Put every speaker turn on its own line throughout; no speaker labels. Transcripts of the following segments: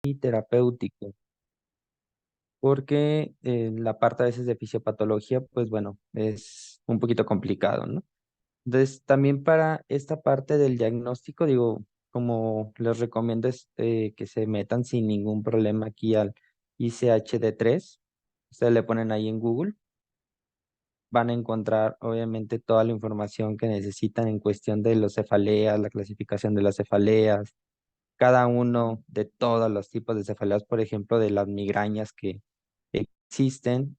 terapéutico, porque la parte a veces de fisiopatología, pues bueno, es un poquito complicado, ¿no? Entonces, también para esta parte del diagnóstico, digo, como les recomiendo es que se metan sin ningún problema aquí al ICHD-3. Ustedes le ponen ahí en Google, van a encontrar obviamente toda la información que necesitan en cuestión de los cefaleas, la clasificación de las cefaleas, cada uno de todos los tipos de cefaleas, por ejemplo, de las migrañas que existen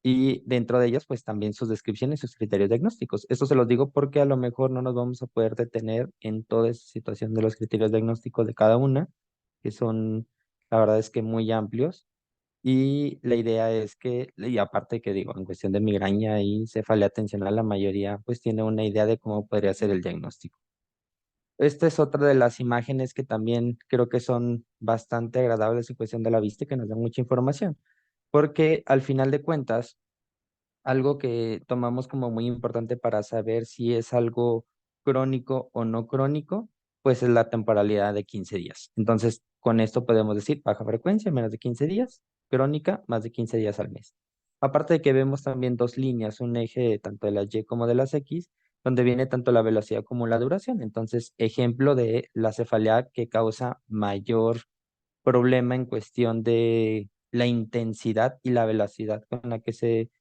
y dentro de ellas, pues también sus descripciones, sus criterios diagnósticos. Esto se los digo porque a lo mejor no nos vamos a poder detener en toda esa situación de los criterios diagnósticos de cada una, que son, la verdad es que muy amplios. Y la idea es que, y aparte que digo, en cuestión de migraña y cefalea tensional, la mayoría pues tiene una idea de cómo podría ser el diagnóstico. Esta es otra de las imágenes que también creo que son bastante agradables en cuestión de la vista y que nos dan mucha información, porque al final de cuentas, algo que tomamos como muy importante para saber si es algo crónico o no crónico, pues es la temporalidad de 15 días. Entonces, con esto podemos decir baja frecuencia, menos de 15 días, crónica, más de 15 días al mes. Aparte de que vemos también dos líneas, un eje tanto de las Y como de las X, donde viene tanto la velocidad como la duración. Entonces, ejemplo de la cefalea que causa mayor problema en cuestión de la intensidad y la velocidad con la que se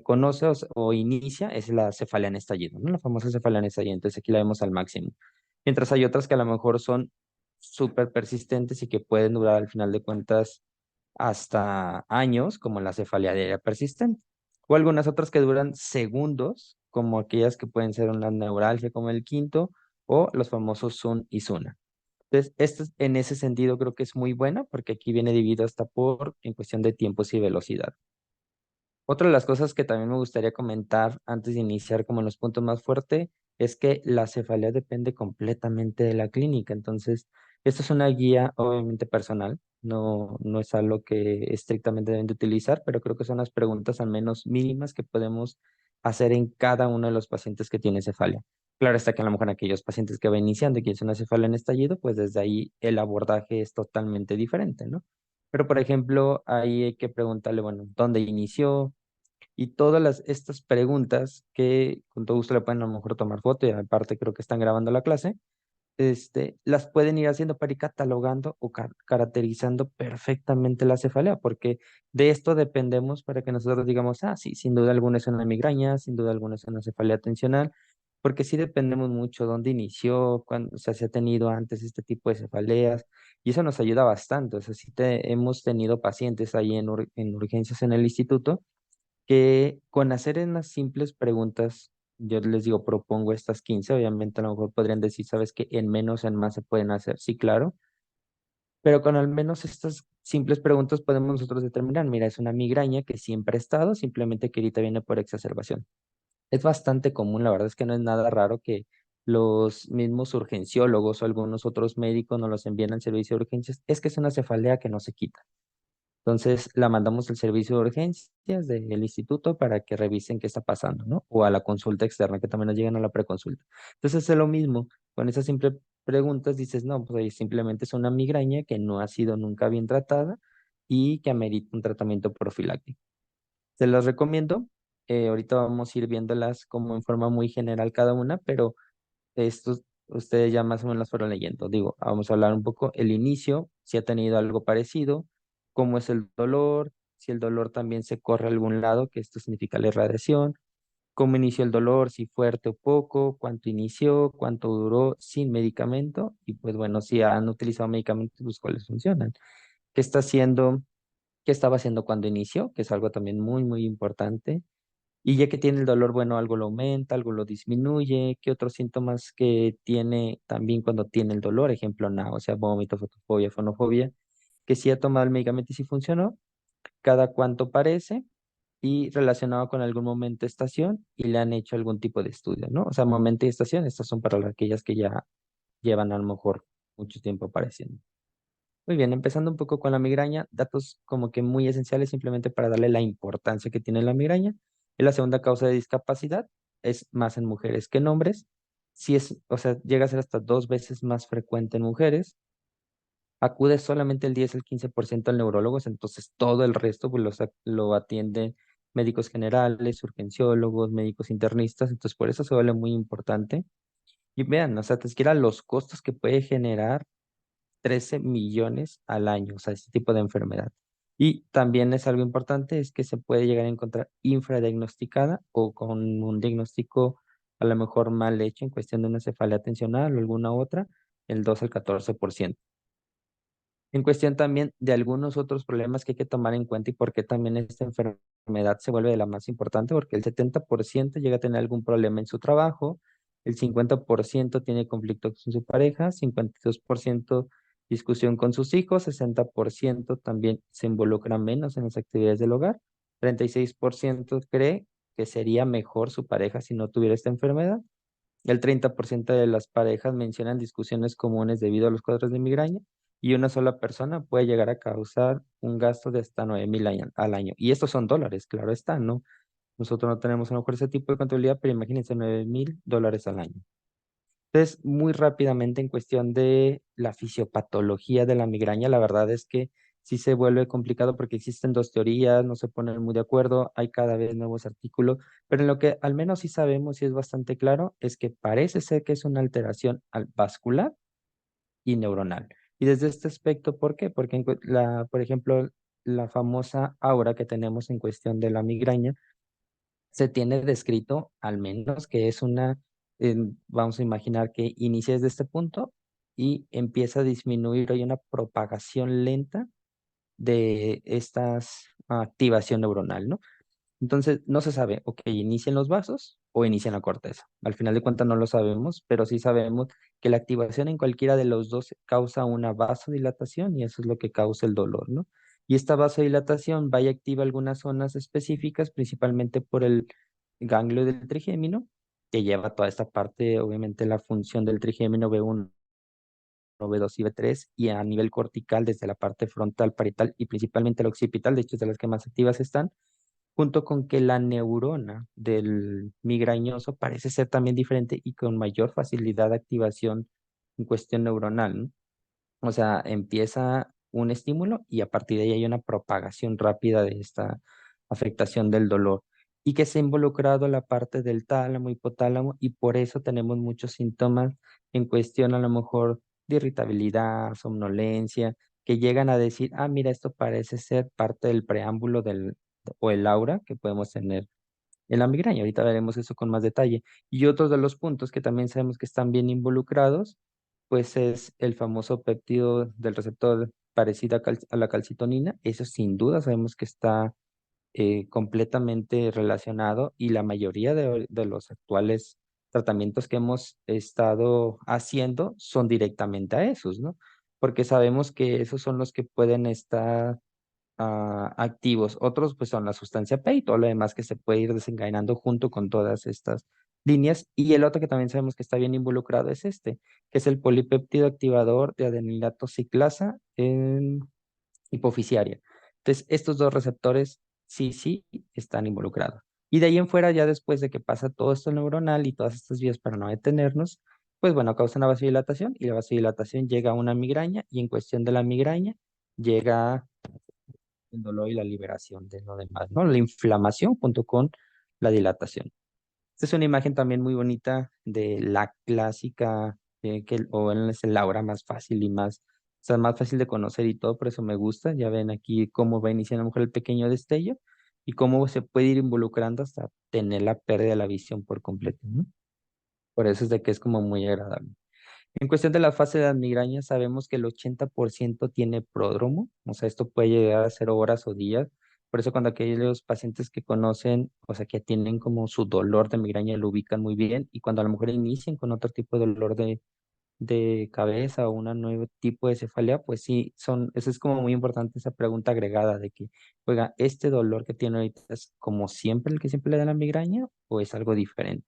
conoce o inicia es la cefalea en estallido, ¿no? La famosa cefalea en estallido. Entonces aquí la vemos al máximo. Mientras hay otras que a lo mejor son súper persistentes y que pueden durar al final de cuentas hasta años, como la cefalea diaria persistente. O algunas otras que duran segundos, como aquellas que pueden ser una neuralgia como el quinto, o los famosos Sun y Suna. Entonces, en ese sentido creo que es muy buena porque aquí viene dividido hasta por en cuestión de tiempos y velocidad. Otra de las cosas que también me gustaría comentar antes de iniciar como en los puntos más fuertes es que la cefalea depende completamente de la clínica. Entonces, esto es una guía obviamente personal, no es algo que estrictamente deben de utilizar, pero creo que son las preguntas al menos mínimas que podemos hacer en cada uno de los pacientes que tiene cefalia. Claro está que a lo mejor aquellos pacientes que va iniciando y que es una cefalia en estallido, pues desde ahí el abordaje es totalmente diferente, ¿no? Pero, por ejemplo, ahí hay que preguntarle, bueno, ¿dónde inició? Y todas estas preguntas que con todo gusto le pueden a lo mejor tomar foto y aparte creo que están grabando la clase, las pueden ir haciendo para ir catalogando o caracterizando perfectamente la cefalea, porque de esto dependemos para que nosotros digamos, ah, sí, sin duda alguna es una migraña, sin duda alguna es una cefalea tensional, porque sí dependemos mucho dónde inició, cuándo, o sea, si ha tenido antes este tipo de cefaleas, y eso nos ayuda bastante. O sea, sí hemos tenido pacientes ahí en urgencias en el instituto que con hacer unas simples preguntas, yo les digo, propongo estas 15 obviamente a lo mejor podrían decir, sabes que en menos, en más se pueden hacer, sí, claro, pero con al menos estas simples preguntas podemos nosotros determinar, mira, es una migraña que siempre ha estado, simplemente que ahorita viene por exacerbación. Es bastante común, la verdad es que no es nada raro que los mismos urgenciólogos o algunos otros médicos nos los envíen al servicio de urgencias, es que es una cefalea que no se quita. Entonces la mandamos al servicio de urgencias del instituto para que revisen qué está pasando, ¿no? O a la consulta externa, que también nos llegan a la preconsulta. Entonces es lo mismo, con esas simples preguntas dices, no, pues ahí simplemente es una migraña que no ha sido nunca bien tratada y que amerita un tratamiento profiláctico. Se los recomiendo. Ahorita vamos a ir viéndolas como en forma muy general cada una, pero estos ustedes ya más o menos fueron leyendo. Digo, vamos a hablar un poco el inicio, si ha tenido algo parecido, cómo es el dolor, si el dolor también se corre a algún lado, que esto significa la irradiación, cómo inició el dolor, si fuerte o poco, cuánto inició, cuánto duró sin medicamento y pues bueno, si han utilizado medicamentos, pues cuáles funcionan. ¿Qué está haciendo? ¿Qué estaba haciendo cuando inició? Que es algo también muy, muy importante. Y ya que tiene el dolor, bueno, algo lo aumenta, algo lo disminuye. ¿Qué otros síntomas que tiene también cuando tiene el dolor? Ejemplo, náusea, vómito, fotofobia, fonofobia. Que si ha tomado el medicamento y si funcionó, cada cuánto parece y relacionado con algún momento, estación y le han hecho algún tipo de estudio, ¿no? O sea, momento y estación, estas son para aquellas que ya llevan a lo mejor mucho tiempo apareciendo. Muy bien, empezando un poco con la migraña, datos como que muy esenciales simplemente para darle la importancia que tiene la migraña. Es la segunda causa de discapacidad, es más en mujeres que en hombres. Si es, o sea, llega a ser hasta 2 veces más frecuente en mujeres. acude solamente el 10 al 15% al neurólogos, entonces todo el resto pues, lo atienden médicos generales, urgenciólogos, médicos internistas, entonces por eso se vuelve muy importante. Y vean, o sea, te siquiera los costos que puede generar 13 millones al año, o sea, este tipo de enfermedad. Y también es algo importante, es que se puede llegar a encontrar infradiagnosticada o con un diagnóstico a lo mejor mal hecho en cuestión de una cefalea tensional o alguna otra, el 2 al 14%. En cuestión también de algunos otros problemas que hay que tomar en cuenta y por qué también esta enfermedad se vuelve de la más importante, porque el 70% llega a tener algún problema en su trabajo, el 50% tiene conflictos con su pareja, 52% discusión con sus hijos, 60% también se involucra menos en las actividades del hogar, 36% cree que sería mejor su pareja si no tuviera esta enfermedad. El 30% de las parejas mencionan discusiones comunes debido a los cuadros de migraña y una sola persona puede llegar a causar un gasto de hasta 9,000 al año. Y estos son dólares, claro está, ¿no? Nosotros no tenemos a lo mejor ese tipo de contabilidad, pero imagínense 9,000 dólares al año. Entonces, muy rápidamente en cuestión de la fisiopatología de la migraña, la verdad es que sí se vuelve complicado porque existen dos teorías, no se ponen muy de acuerdo, hay cada vez nuevos artículos, pero en lo que al menos sí sabemos y es bastante claro es que parece ser que es una alteración vascular y neuronal. Y desde este aspecto, ¿por qué? Porque por ejemplo, la famosa aura que tenemos en cuestión de la migraña, se tiene descrito al menos que es vamos a imaginar que inicia desde este punto y empieza a disminuir, hay una propagación lenta de estas activación neuronal, ¿no? Entonces, no se sabe, ok, inician los vasos o inician la corteza. Al final de cuentas no lo sabemos, pero sí sabemos que la activación en cualquiera de los dos causa una vasodilatación y eso es lo que causa el dolor, ¿no? Y esta vasodilatación va y activa algunas zonas específicas, principalmente por el ganglio del trigémino, que lleva toda esta parte, obviamente la función del trigémino B1, B2 y B3, y a nivel cortical desde la parte frontal, parietal y principalmente la occipital, de hecho es de las que más activas están junto con que la neurona del migrañoso parece ser también diferente y con mayor facilidad de activación en cuestión neuronal, ¿no? O sea, empieza un estímulo y a partir de ahí hay una propagación rápida de esta afectación del dolor y que se ha involucrado la parte del tálamo, hipotálamo y por eso tenemos muchos síntomas en cuestión a lo mejor de irritabilidad, somnolencia, que llegan a decir, ah, mira, esto parece ser parte del preámbulo o el aura que podemos tener en la migraña. Ahorita veremos eso con más detalle. Y otros de los puntos que también sabemos que están bien involucrados, pues es el famoso péptido del receptor parecido a la calcitonina. Eso sin duda sabemos que está completamente relacionado y la mayoría de los actuales tratamientos que hemos estado haciendo son directamente a esos, ¿no? Porque sabemos que esos son los que pueden estar activos. Otros pues son la sustancia P y todo lo demás que se puede ir desencadenando junto con todas estas líneas. Y el otro que también sabemos que está bien involucrado es este, que es el polipéptido activador de adenilato ciclasa en hipofisiaria. Entonces, estos dos receptores sí están involucrados. Y de ahí en fuera, ya después de que pasa todo esto neuronal y todas estas vías para no detenernos, pues bueno, causa una vasodilatación y la vasodilatación llega a una migraña y en cuestión de la migraña llega el dolor y la liberación de lo demás, ¿no? La inflamación junto con la dilatación. Esta es una imagen también muy bonita de la clásica, es el aura más fácil y o sea, más fácil de conocer y todo, por eso me gusta. Ya ven aquí cómo va iniciando a lo mejor el pequeño destello y cómo se puede ir involucrando hasta tener la pérdida de la visión por completo, ¿no? Por eso es de que es como muy agradable. En cuestión de la fase de las migrañas, sabemos que el 80% tiene pródromo, o sea, esto puede llegar a ser horas o días. Por eso cuando aquellos pacientes que conocen, o sea, que tienen como su dolor de migraña, lo ubican muy bien y cuando a lo mejor inician con otro tipo de dolor de cabeza o un nuevo tipo de cefalea, pues sí, eso es como muy importante esa pregunta agregada de que, oiga, ¿este dolor que tiene ahorita es como siempre el que siempre le da la migraña o es algo diferente?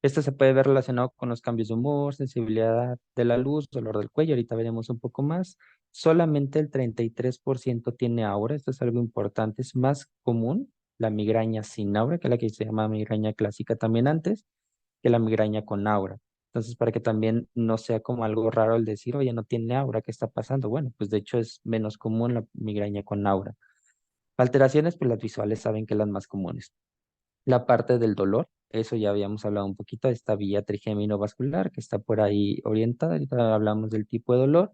Esto se puede ver relacionado con los cambios de humor, sensibilidad de la luz, dolor del cuello. Ahorita veremos un poco más. Solamente el 33% tiene aura. Esto es algo importante. Es más común la migraña sin aura, que es la que se llama migraña clásica también antes, que la migraña con aura. Entonces, para que también no sea como algo raro el decir, oye, no tiene aura, ¿qué está pasando? Bueno, pues de hecho es menos común la migraña con aura. Alteraciones, pues las visuales saben que las más comunes. La parte del dolor, eso ya habíamos hablado un poquito, de esta vía trigeminovascular que está por ahí orientada, ahorita hablamos del tipo de dolor.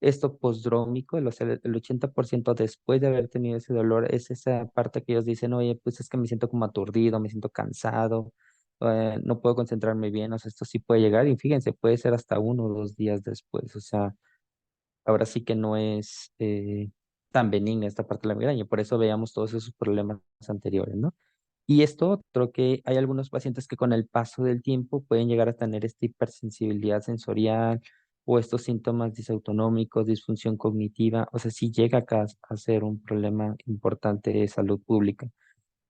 Esto postdrómico, el 80% después de haber tenido ese dolor, es esa parte que ellos dicen, oye, pues es que me siento como aturdido, me siento cansado, no puedo concentrarme bien, o sea, esto sí puede llegar y fíjense, puede ser hasta 1 o 2 días después, o sea, ahora sí que no es tan benigna esta parte de la migraña, por eso veamos todos esos problemas anteriores, ¿no? Y esto otro que hay algunos pacientes que con el paso del tiempo pueden llegar a tener esta hipersensibilidad sensorial o estos síntomas disautonómicos, disfunción cognitiva, o sea, sí llega acá a ser un problema importante de salud pública.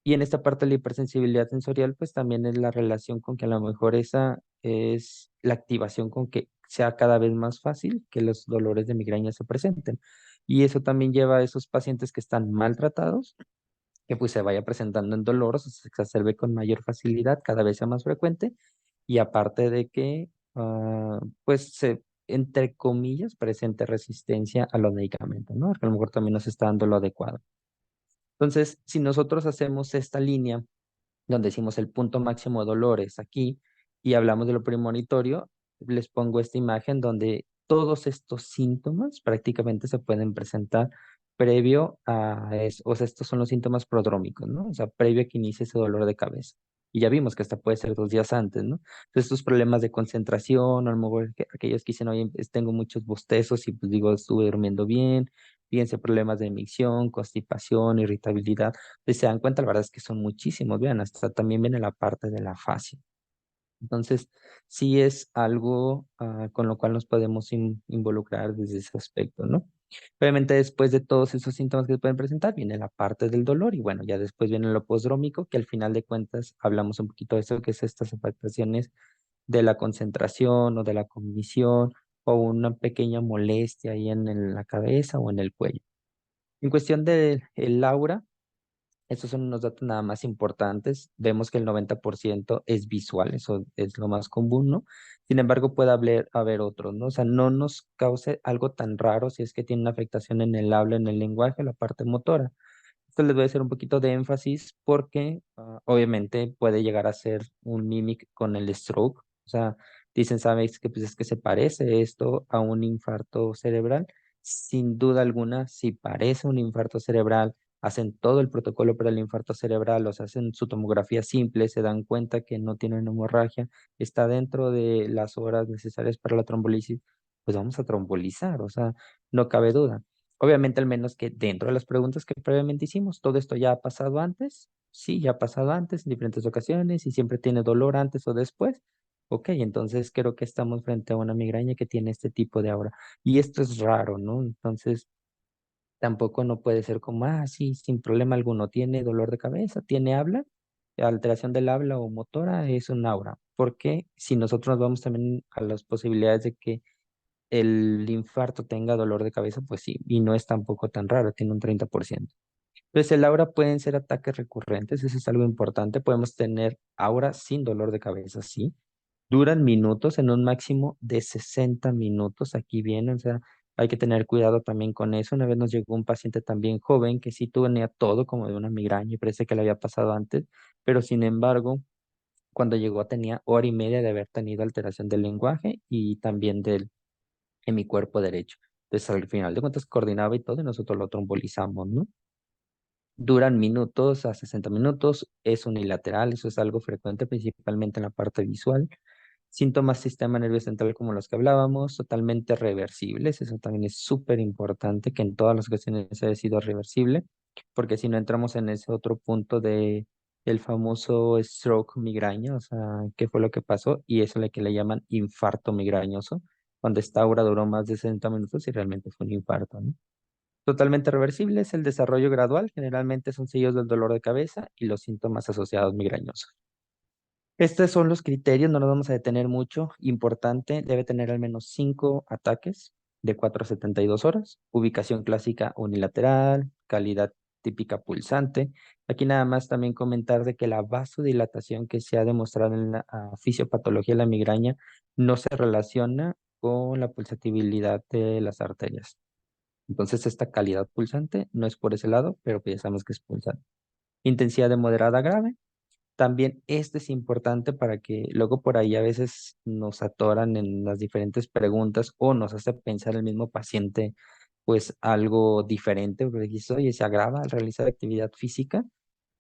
Y en esta parte de la hipersensibilidad sensorial, pues también es la relación con que a lo mejor esa es la activación con que sea cada vez más fácil que los dolores de migraña se presenten. Y eso también lleva a esos pacientes que están maltratados que pues se vaya presentando en dolor, o sea, se exacerbe con mayor facilidad, cada vez sea más frecuente, y aparte de que, pues se, entre comillas, presente resistencia a los medicamentos, ¿no? Que a lo mejor también nos está dando lo adecuado. Entonces, si nosotros hacemos esta línea donde decimos el punto máximo de dolor es aquí y hablamos de lo premonitorio, les pongo esta imagen donde todos estos síntomas prácticamente se pueden presentar previo a eso, o sea, estos son los síntomas prodrómicos, ¿no? O sea, previo a que inicie ese dolor de cabeza. Y ya vimos que hasta puede ser 2 días antes, ¿no? Entonces, estos problemas de concentración, a lo mejor aquellos que dicen, oye, tengo muchos bostezos y pues digo, estuve durmiendo bien, fíjense, problemas de micción, constipación, irritabilidad. Si se dan cuenta, la verdad es que son muchísimos, vean, hasta también viene la parte de la fascia. Entonces, sí es algo con lo cual nos podemos involucrar desde ese aspecto, ¿no? Obviamente, después de todos esos síntomas que se pueden presentar, viene la parte del dolor y bueno, ya después viene lo postdrómico, que al final de cuentas hablamos un poquito de eso, que es estas afectaciones de la concentración o de la cognición o una pequeña molestia ahí en la cabeza o en el cuello. En cuestión del el aura, estos son unos datos nada más importantes. Vemos que el 90% es visual, eso es lo más común, ¿no? Sin embargo, puede haber otros, ¿no? O sea, no nos cause algo tan raro si es que tiene una afectación en el habla, en el lenguaje, la parte motora. Esto les voy a hacer un poquito de énfasis porque obviamente puede llegar a ser un mimic con el stroke. O sea, dicen, ¿sabes que pues es que se parece esto a un infarto cerebral? Sin duda alguna, si parece un infarto cerebral, hacen todo el protocolo para el infarto cerebral, o sea, hacen su tomografía simple, se dan cuenta que no tienen hemorragia, está dentro de las horas necesarias para la trombolisis, pues vamos a trombolizar, o sea, no cabe duda. Obviamente, al menos que dentro de las preguntas que previamente hicimos, todo esto ya ha pasado antes. Sí, ya ha pasado antes en diferentes ocasiones y siempre tiene dolor antes o después. Ok, entonces creo que estamos frente a una migraña que tiene este tipo de aura. Y esto es raro, ¿no? Entonces, tampoco no puede ser como, sí, sin problema alguno, tiene dolor de cabeza, tiene habla, alteración del habla o motora, es un aura. Porque si nosotros nos vamos también a las posibilidades de que el infarto tenga dolor de cabeza, pues sí, y no es tampoco tan raro, tiene un 30%. Entonces, el aura pueden ser ataques recurrentes, eso es algo importante. Podemos tener aura sin dolor de cabeza, sí. Duran minutos, en un máximo de 60 minutos. Aquí viene, o sea, hay que tener cuidado también con eso. Una vez nos llegó un paciente también joven que sí tenía todo como de una migraña y parece que le había pasado antes, pero sin embargo, cuando llegó tenía hora y media de haber tenido alteración del lenguaje y también del en mi cuerpo derecho. Entonces, al final de cuentas, coordinaba y todo, y nosotros lo trombolizamos, ¿no? Duran minutos a 60 minutos, es unilateral, eso es algo frecuente, principalmente en la parte visual. Síntomas sistema nervioso central como los que hablábamos, totalmente reversibles, eso también es súper importante que en todas las ocasiones haya sido reversible, porque si no entramos en ese otro punto de el famoso stroke migraña, o sea, qué fue lo que pasó, y eso es lo que le llaman infarto migrañoso, cuando esta aura duró más de 60 minutos y realmente fue un infarto, ¿no? Totalmente reversible es el desarrollo gradual, generalmente son seguidos del dolor de cabeza y los síntomas asociados migrañosos. Estos son los criterios, no nos vamos a detener mucho. Importante, debe tener al menos 5 ataques de 4 a 72 horas. Ubicación clásica unilateral, calidad típica pulsante. Aquí nada más también comentar de que la vasodilatación que se ha demostrado en la fisiopatología de la migraña no se relaciona con la pulsatividad de las arterias. Entonces, esta calidad pulsante no es por ese lado, pero pues ya sabemos que es pulsante. Intensidad de moderada a grave. También este es importante para que luego por ahí a veces nos atoran en las diferentes preguntas o nos hace pensar el mismo paciente pues algo diferente, porque dices, oye, se agrava al realizar actividad física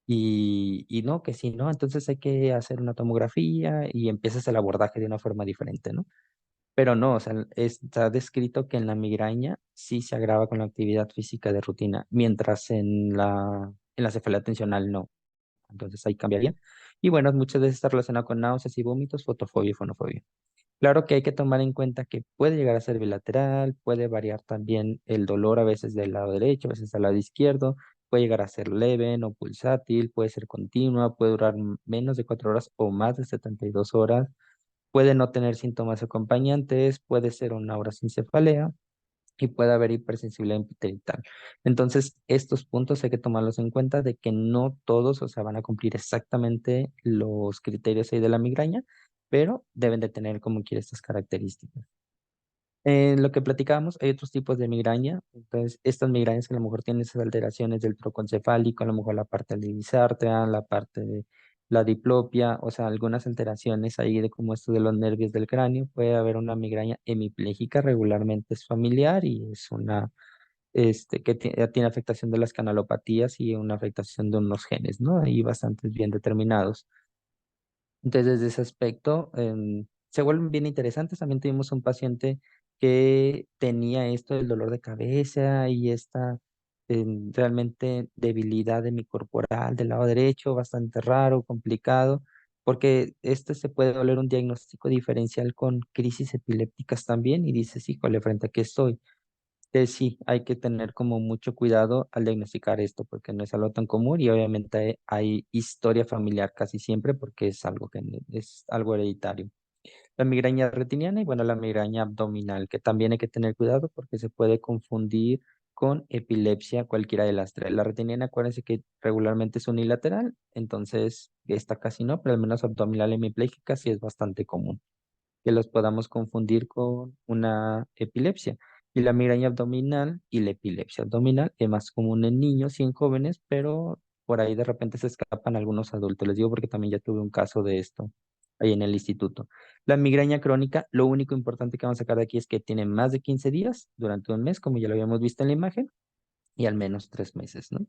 y no, que sí, ¿no? Entonces hay que hacer una tomografía y empiezas el abordaje de una forma diferente, ¿no? Pero no, o sea, está descrito que en la migraña sí se agrava con la actividad física de rutina, mientras en la cefalea tensional no. Entonces ahí cambiaría. Y bueno, muchas veces está relacionado con náuseas y vómitos, fotofobia y fonofobia. Claro que hay que tomar en cuenta que puede llegar a ser bilateral, puede variar también el dolor a veces del lado derecho, a veces del lado izquierdo, puede llegar a ser leve, no pulsátil, puede ser continua, puede durar menos de 4 horas o más de 72 horas, puede no tener síntomas acompañantes, puede ser una hora sin cefalea y puede haber hipersensibilidad epitelial. Entonces, estos puntos hay que tomarlos en cuenta de que no todos, o sea, van a cumplir exactamente los criterios ahí de la migraña, pero deben de tener como quiera estas características. En lo que platicábamos, hay otros tipos de migraña. Entonces, estas migrañas que a lo mejor tienen esas alteraciones del trocoencefálico, a lo mejor la parte de la disartria, la parte de la diplopia, o sea, algunas alteraciones ahí de como esto de los nervios del cráneo. Puede haber una migraña hemipléjica, regularmente es familiar y es una, que tiene afectación de las canalopatías y una afectación de unos genes, ¿no? Ahí bastante bien determinados. Entonces, desde ese aspecto, se vuelven bien interesantes. También tuvimos un paciente que tenía esto del dolor de cabeza y esta realmente debilidad de mi corporal del lado derecho, bastante raro, complicado, porque este se puede volver un diagnóstico diferencial con crisis epilépticas también y dices, híjole, ¿frente a qué estoy? Sí, hay que tener como mucho cuidado al diagnosticar esto porque no es algo tan común y obviamente hay historia familiar casi siempre porque es algo que es algo hereditario. La migraña retiniana y bueno, la migraña abdominal, que también hay que tener cuidado porque se puede confundir con epilepsia, cualquiera de las tres. La retiniana, acuérdense que regularmente es unilateral, entonces esta casi no, pero al menos abdominal hemipléjica sí es bastante común que los podamos confundir con una epilepsia. Y la migraña abdominal y la epilepsia abdominal es más común en niños y en jóvenes, pero por ahí de repente se escapan algunos adultos. Les digo porque también ya tuve un caso de esto ahí en el instituto. La migraña crónica, lo único importante que vamos a sacar de aquí es que tiene más de 15 días durante un mes, como ya lo habíamos visto en la imagen, y al menos 3 meses, ¿no?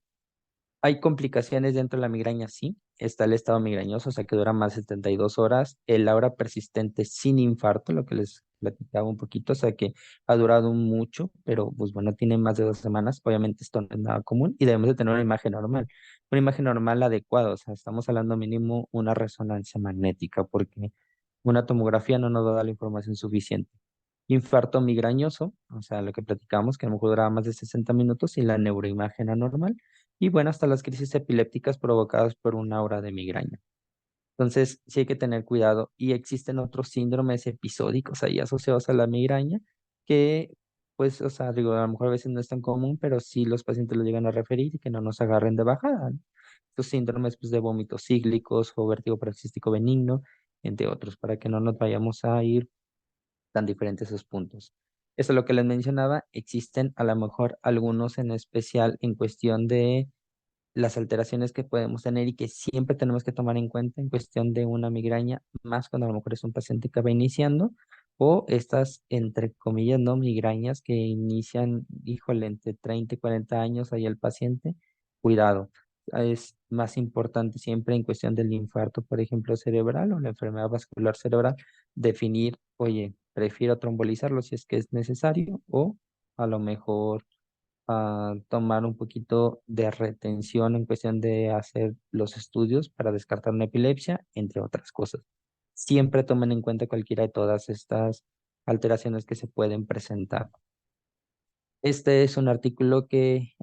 Hay complicaciones dentro de la migraña, sí. Está el estado migrañoso, o sea que dura más de 72 horas. El aura persistente sin infarto, lo que les platicaba un poquito, o sea que ha durado mucho, pero pues bueno, tiene más de 2 semanas. Obviamente esto no es nada común y debemos de tener una imagen normal. Una imagen normal adecuada, o sea, estamos hablando mínimo una resonancia magnética, porque una tomografía no nos va a dar la información suficiente. Infarto migrañoso, o sea, lo que platicamos, que a lo mejor duraba más de 60 minutos y la neuroimagen anormal. Y bueno, hasta las crisis epilépticas provocadas por una hora de migraña. Entonces, sí hay que tener cuidado. Y existen otros síndromes episódicos ahí asociados a la migraña que, pues, o sea, digo, a lo mejor a veces no es tan común, pero sí los pacientes lo llegan a referir y que no nos agarren de bajada, ¿no? Estos síndromes, pues, de vómitos cíclicos o vértigo paroxístico benigno, entre otros, para que no nos vayamos a ir tan diferentes esos puntos. Eso es lo que les mencionaba. Existen a lo mejor algunos en especial en cuestión de las alteraciones que podemos tener y que siempre tenemos que tomar en cuenta en cuestión de una migraña, más cuando a lo mejor es un paciente que va iniciando, o estas, entre comillas, no migrañas que inician, híjole, entre 30 y 40 años ahí el paciente, cuidado. Es más importante siempre en cuestión del infarto, por ejemplo, cerebral o la enfermedad vascular cerebral, definir, oye, prefiero trombolizarlo si es que es necesario o a lo mejor tomar un poquito de retención en cuestión de hacer los estudios para descartar una epilepsia, entre otras cosas. Siempre tomen en cuenta cualquiera de todas estas alteraciones que se pueden presentar. Este es un artículo que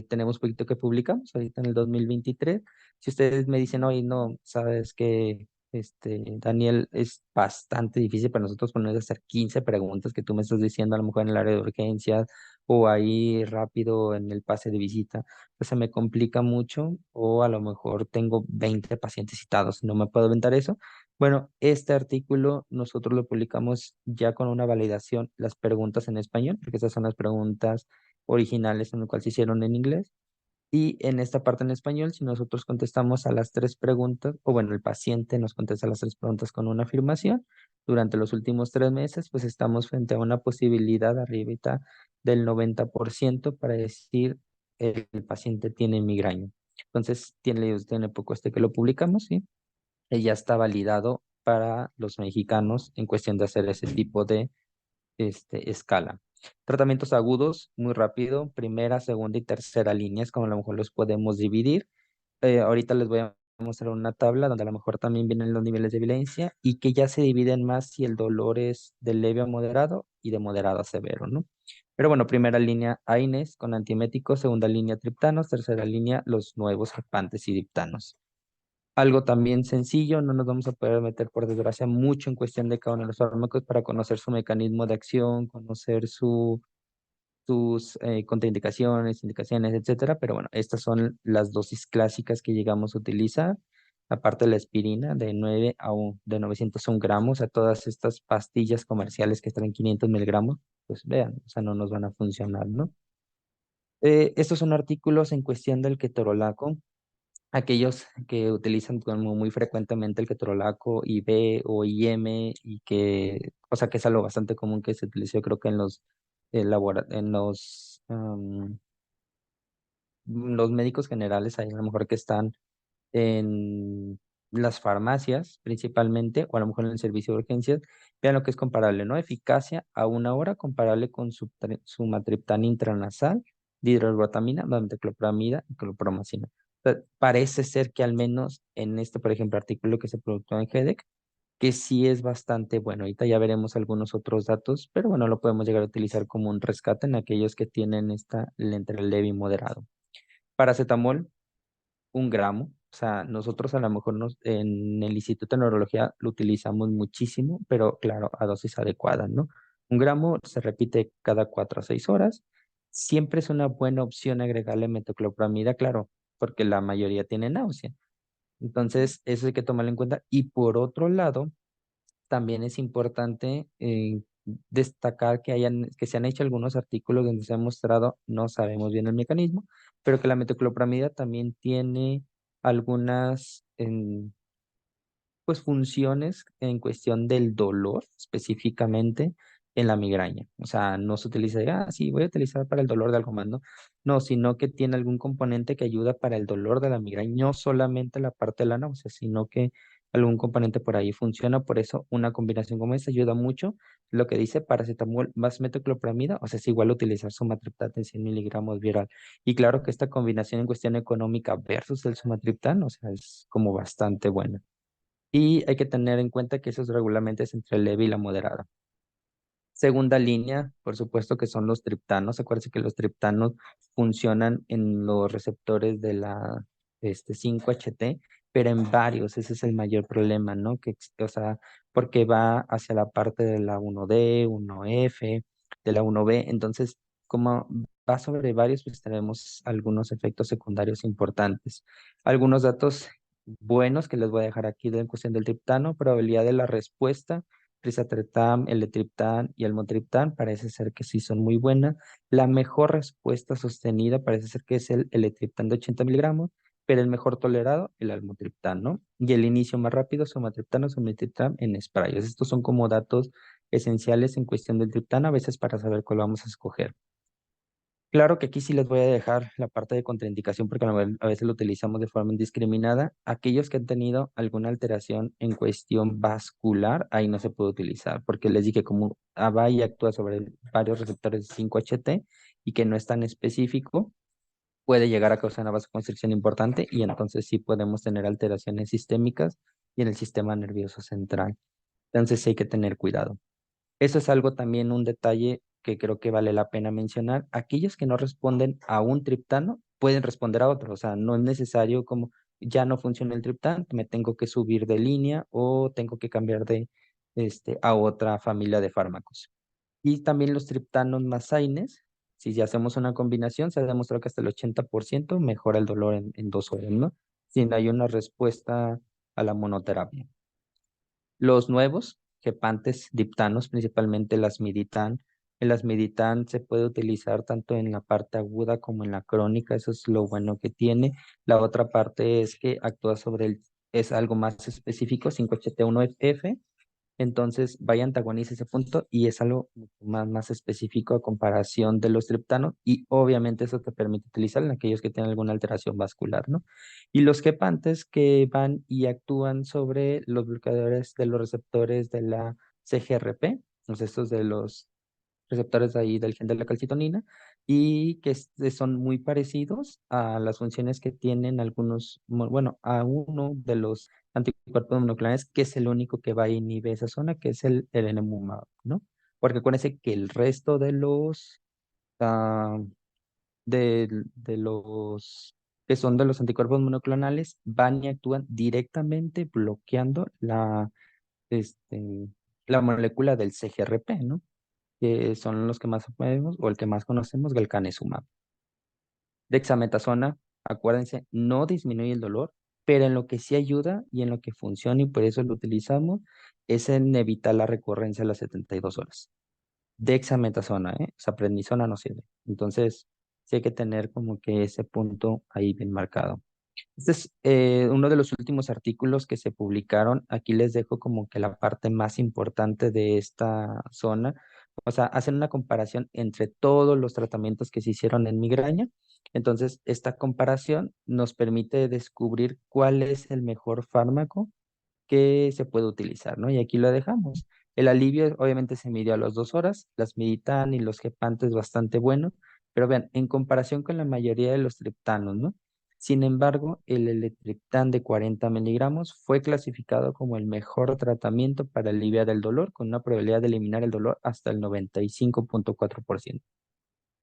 tenemos poquito que publicamos ahorita en el 2023. Si ustedes me dicen, oye, no, sabes que Daniel, es bastante difícil para nosotros ponernos a hacer 15 preguntas que tú me estás diciendo, a lo mejor en el área de urgencias o ahí rápido en el pase de visita, pues se me complica mucho o a lo mejor tengo 20 pacientes citados, no me puedo aventar eso. Bueno, este artículo nosotros lo publicamos ya con una validación, las preguntas en español, porque esas son las preguntas originales en las cuales se hicieron en inglés. Y en esta parte en español, si nosotros contestamos a las tres preguntas, o bueno, el paciente nos contesta las tres preguntas con una afirmación, durante los últimos 3 meses, pues estamos frente a una posibilidad arribita del 90% para decir el paciente tiene migraña. Entonces, tiene poco este que lo publicamos, ¿sí? Y ya está validado para los mexicanos en cuestión de hacer ese tipo de escala. Tratamientos agudos, muy rápido, primera, segunda y tercera líneas, como a lo mejor los podemos dividir. Ahorita les voy a mostrar una tabla donde a lo mejor también vienen los niveles de violencia y que ya se dividen más si el dolor es de leve a moderado y de moderado a severo, ¿no? Pero bueno, primera línea AINES con antieméticos, segunda línea triptanos, tercera línea los nuevos gepantes y diptanos. Algo también sencillo, no nos vamos a poder meter por desgracia mucho en cuestión de cada uno de los fármacos para conocer su mecanismo de acción, conocer sus contraindicaciones, indicaciones, etcétera. Pero bueno, estas son las dosis clásicas que llegamos a utilizar. Aparte de la aspirina de 901 gramos, a todas estas pastillas comerciales que están en 500 miligramos, pues vean, o sea, no nos van a funcionar, ¿no? Estos son artículos en cuestión del ketorolaco. Aquellos que utilizan como muy frecuentemente el ketorolaco IV o IM y que, o sea, que es algo bastante común que se utilizó, creo que en los médicos generales, ahí a lo mejor que están en las farmacias principalmente, o a lo mejor en el servicio de urgencias, vean lo que es comparable, ¿no? Eficacia a 1 hora comparable con sumatriptana intranasal, dihidroergotamina, metoclopramida y clorpromacina. O sea, parece ser que al menos en este, por ejemplo, artículo que se produjo en HEDEC, que sí es bastante bueno. Ahorita ya veremos algunos otros datos, pero bueno, lo podemos llegar a utilizar como un rescate en aquellos que tienen entre el leve y moderado. Paracetamol, 1 gramo. O sea, nosotros a lo mejor en el Instituto de Neurología lo utilizamos muchísimo, pero claro, a dosis adecuadas, ¿no? 1 gramo se repite cada 4 a 6 horas. Siempre es una buena opción agregarle metoclopramida, claro, porque la mayoría tiene náusea. Entonces, eso hay que tomarlo en cuenta. Y por otro lado, también es importante destacar que se han hecho algunos artículos donde se ha mostrado, no sabemos bien el mecanismo, pero que la metoclopramida también tiene algunas pues funciones en cuestión del dolor específicamente en la migraña. O sea, no se utiliza de, sí, voy a utilizar para el dolor de algo más, ¿no? No, sino que tiene algún componente que ayuda para el dolor de la migraña, no solamente la parte de la náusea, sino que algún componente por ahí funciona. Por eso una combinación como esta ayuda mucho. Lo que dice paracetamol más metoclopramida, o sea, es igual utilizar sumatriptán en 100 miligramos viral. Y claro que esta combinación en cuestión económica versus el sumatriptán, o sea, es como bastante buena. Y hay que tener en cuenta que esos regularmente es entre leve y la moderada. Segunda línea, por supuesto que son los triptanos. Acuérdense que los triptanos funcionan en los receptores de la 5-HT, pero en varios. Ese es el mayor problema, ¿no? O sea, porque va hacia la parte de la 1D, 1F, de la 1B. Entonces, como va sobre varios, pues tenemos algunos efectos secundarios importantes. Algunos datos buenos que les voy a dejar aquí en cuestión del triptano, probabilidad de la respuesta Risatriptán, el letriptán y el motriptán parece ser que sí son muy buenas. La mejor respuesta sostenida parece ser que es el letriptán de 80 miligramos, pero el mejor tolerado, el almotriptán, ¿no? Y el inicio más rápido, somatriptán o somatriptán en spray. Estos son como datos esenciales en cuestión del triptán, a veces para saber cuál vamos a escoger. Claro que aquí sí les voy a dejar la parte de contraindicación porque a veces lo utilizamos de forma indiscriminada. Aquellos que han tenido alguna alteración en cuestión vascular, ahí no se puede utilizar porque les dije como ABA y actúa sobre varios receptores 5-HT y que no es tan específico, puede llegar a causar una vasoconstricción importante y entonces sí podemos tener alteraciones sistémicas y en el sistema nervioso central. Entonces sí hay que tener cuidado. Eso es algo también, un detalle que creo que vale la pena mencionar. Aquellos que no responden a un triptano pueden responder a otro. O sea, no es necesario como ya no funciona el triptán, me tengo que subir de línea o tengo que cambiar a otra familia de fármacos. Y también los triptanos más AINES Si ya hacemos una combinación, se ha demostrado que hasta el 80% mejora el dolor en 2 horas, ¿no? Si no hay una respuesta a la monoterapia. Los nuevos, gepantes, diptanos, principalmente las Lasmiditan. El Lasmiditan se puede utilizar tanto en la parte aguda como en la crónica, eso es lo bueno que tiene. La otra parte es que actúa sobre es algo más específico, 5HT1F, entonces, vaya antagoniza ese punto y es algo mucho más específico a comparación de los triptanos y obviamente eso te permite utilizar en aquellos que tienen alguna alteración vascular, ¿no? Y los quepantes que van y actúan sobre los bloqueadores de los receptores de la CGRP, pues estos de los receptores ahí del gen de la calcitonina y que son muy parecidos a las funciones que tienen algunos, bueno, a uno de los anticuerpos monoclonales, que es el único que va a inhibir esa zona, que es el enemumab, ¿no? Porque acuérdense que el resto de ah, de los que son de los anticuerpos monoclonales van y actúan directamente bloqueando este, la molécula del CGRP, ¿no? Que son los que más sabemos o el que más conocemos, galcanesumab. Dexametasona, acuérdense, no disminuye el dolor, pero en lo que sí ayuda y en lo que funciona y por eso lo utilizamos es en evitar la recurrencia a las 72 horas. Dexametasona, ¿eh? O sea, prednisona no sirve. Entonces, sí hay que tener como que ese punto ahí bien marcado. Este es uno de los últimos artículos que se publicaron. Aquí les dejo como que la parte más importante de esta zona. O sea, hacen una comparación entre todos los tratamientos que se hicieron en migraña. Entonces, esta comparación nos permite descubrir cuál es el mejor fármaco que se puede utilizar, ¿no? Y aquí lo dejamos. El alivio obviamente se midió a las 2 horas, las Meditan y los Gepantes bastante bueno, pero vean, en comparación con la mayoría de los triptanos, ¿no? Sin embargo, el eletriptán de 40 miligramos fue clasificado como el mejor tratamiento para aliviar el dolor, con una probabilidad de eliminar el dolor hasta el 95.4%.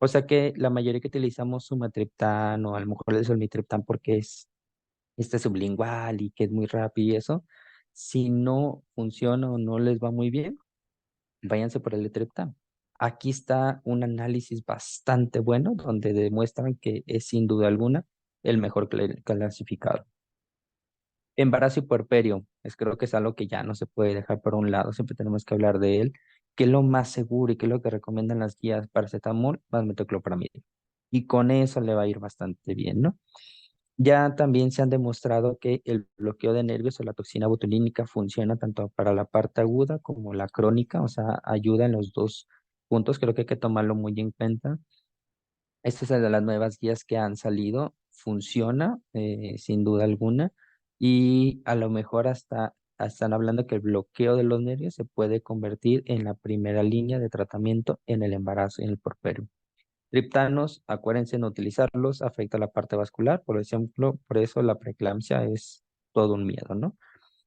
O sea que la mayoría que utilizamos sumatriptán o a lo mejor el solmitriptán porque es sublingual y que es muy rápido y eso, si no funciona o no les va muy bien, váyanse por el triptán. Aquí está un análisis bastante bueno donde demuestran que es sin duda alguna el mejor clasificado. Embarazo y puerperio, creo que es algo que ya no se puede dejar por un lado, siempre tenemos que hablar de él. ¿Qué es lo más seguro y qué es lo que recomiendan las guías? Paracetamol más metoclopramida. Y con eso le va a ir bastante bien, ¿no? Ya también se han demostrado que el bloqueo de nervios o la toxina botulínica funciona tanto para la parte aguda como la crónica, o sea, ayuda en los dos puntos, creo que hay que tomarlo muy en cuenta. Esta es de las nuevas guías que han salido, funciona sin duda alguna y a lo mejor hasta están hablando que el bloqueo de los nervios se puede convertir en la primera línea de tratamiento en el embarazo y en el puerperio. Triptanos, acuérdense en utilizarlos, afecta la parte vascular, por ejemplo, por eso la preeclampsia es todo un miedo, ¿no?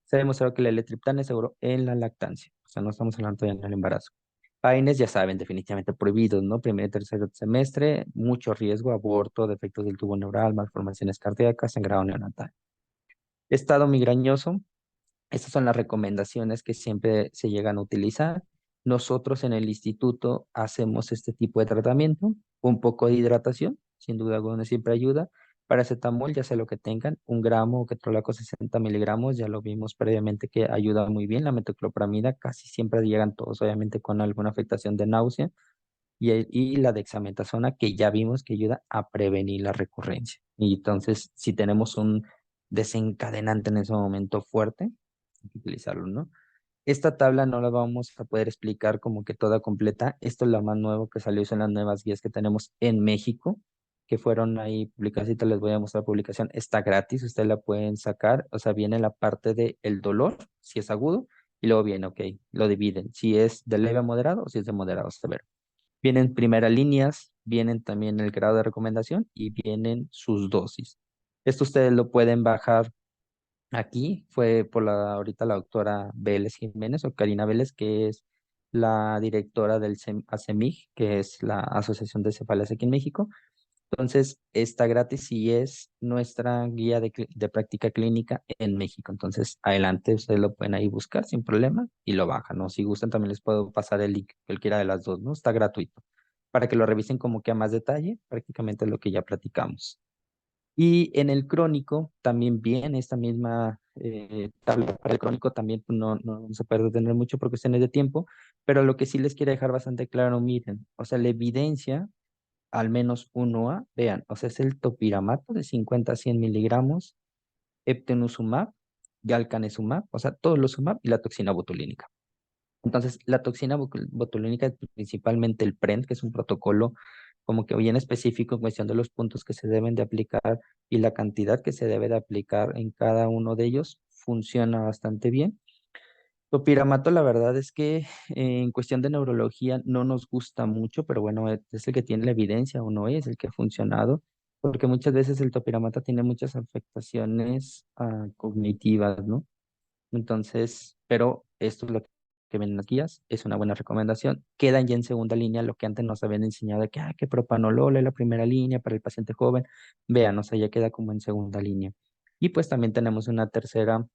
Se ha demostrado que el L-triptán es seguro en la lactancia, o sea, no estamos hablando ya en el embarazo. Paines, ya saben, definitivamente prohibidos, ¿no? Primer y tercer semestre, mucho riesgo, aborto, defectos del tubo neural, malformaciones cardíacas, sangrado neonatal. Estado migrañoso, estas son las recomendaciones que siempre se llegan a utilizar. Nosotros en el instituto hacemos este tipo de tratamiento, un poco de hidratación, sin duda alguna siempre ayuda. Paracetamol, ya sea lo que tengan, 1 gramo o ketorolaco 60 miligramos, ya lo vimos previamente que ayuda muy bien. La metoclopramida casi siempre llegan todos, obviamente con alguna afectación de náusea. Y la dexametasona, que ya vimos que ayuda a prevenir la recurrencia. Y entonces, si tenemos un desencadenante en ese momento fuerte, hay que utilizarlo, ¿no? Esta tabla no la vamos a poder explicar como que toda completa. Esto es lo más nuevo que salió, son las nuevas guías que tenemos en México, que fueron ahí publicadas. Y te les voy a mostrar la publicación. Está gratis, ustedes la pueden sacar. O sea, viene la parte de el dolor, si es agudo, y luego viene, ok, lo dividen. Si es de leve a moderado o si es de moderado a severo. Vienen primeras líneas, vienen también el grado de recomendación y vienen sus dosis. Esto ustedes lo pueden bajar aquí. Fue por ahorita la doctora Vélez Jiménez o Karina Vélez, que es la directora del ACEMIG, que es la Asociación de Cefaleas aquí en México. Entonces, está gratis y es nuestra guía de práctica clínica en México. Entonces, adelante, ustedes lo pueden ahí buscar sin problema y lo bajan, ¿no? Si gustan, también les puedo pasar el link, cualquiera de las dos, ¿no? Está gratuito. para que lo revisen como que a más detalle, prácticamente lo que ya platicamos. Y en el crónico también viene esta misma tabla. Para el crónico también pues, no se puede detener mucho por cuestiones de tiempo, pero lo que sí les quiero dejar bastante claro, miren, o sea, la evidencia, al menos uno a vean, o sea, es el topiramato de 50 a 100 miligramos, eftanezumab, galcanezumab, o sea, todos los sumab y la toxina botulínica. Entonces, la toxina botulínica es principalmente el PRENT, que es un protocolo como que bien específico en cuestión de los puntos que se deben de aplicar y la cantidad que se debe de aplicar en cada uno de ellos, funciona bastante bien. Topiramato, la verdad es que en cuestión de neurología no nos gusta mucho, pero bueno, es el que tiene la evidencia o no es el que ha funcionado, porque muchas veces el topiramato tiene muchas afectaciones cognitivas, ¿no? Entonces, pero esto es lo que ven en las guías, es una buena recomendación. Quedan ya en segunda línea lo que antes nos habían enseñado de que propanolol es la primera línea para el paciente joven. Vean, o sea, ya queda como en segunda línea. Y pues también tenemos una tercera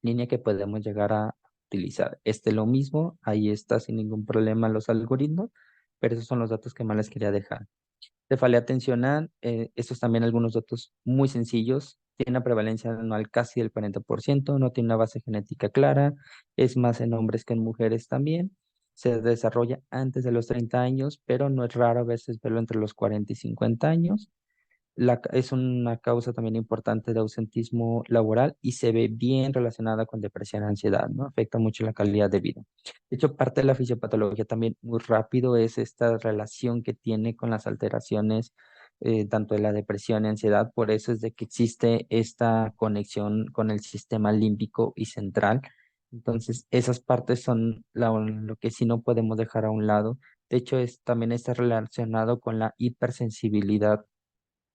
línea que podemos llegar a utilizar. Lo mismo, ahí está sin ningún problema los algoritmos, pero esos son los datos que más les quería dejar. Cefalea atencional, estos también algunos datos muy sencillos. Tiene una prevalencia anual casi del 40%, no tiene una base genética clara, es más en hombres que en mujeres también. Se desarrolla antes de los 30 años, pero no es raro a veces verlo entre los 40 y 50 años. Es una causa también importante de ausentismo laboral y se ve bien relacionada con depresión y ansiedad, ¿no? Afecta mucho la calidad de vida. De hecho, parte de la fisiopatología también muy rápido es esta relación que tiene con las alteraciones tanto de la depresión y ansiedad. Por eso es de que existe esta conexión con el sistema límbico y central. Entonces, esas partes son lo que sí no podemos dejar a un lado. De hecho, también está relacionado con la hipersensibilidad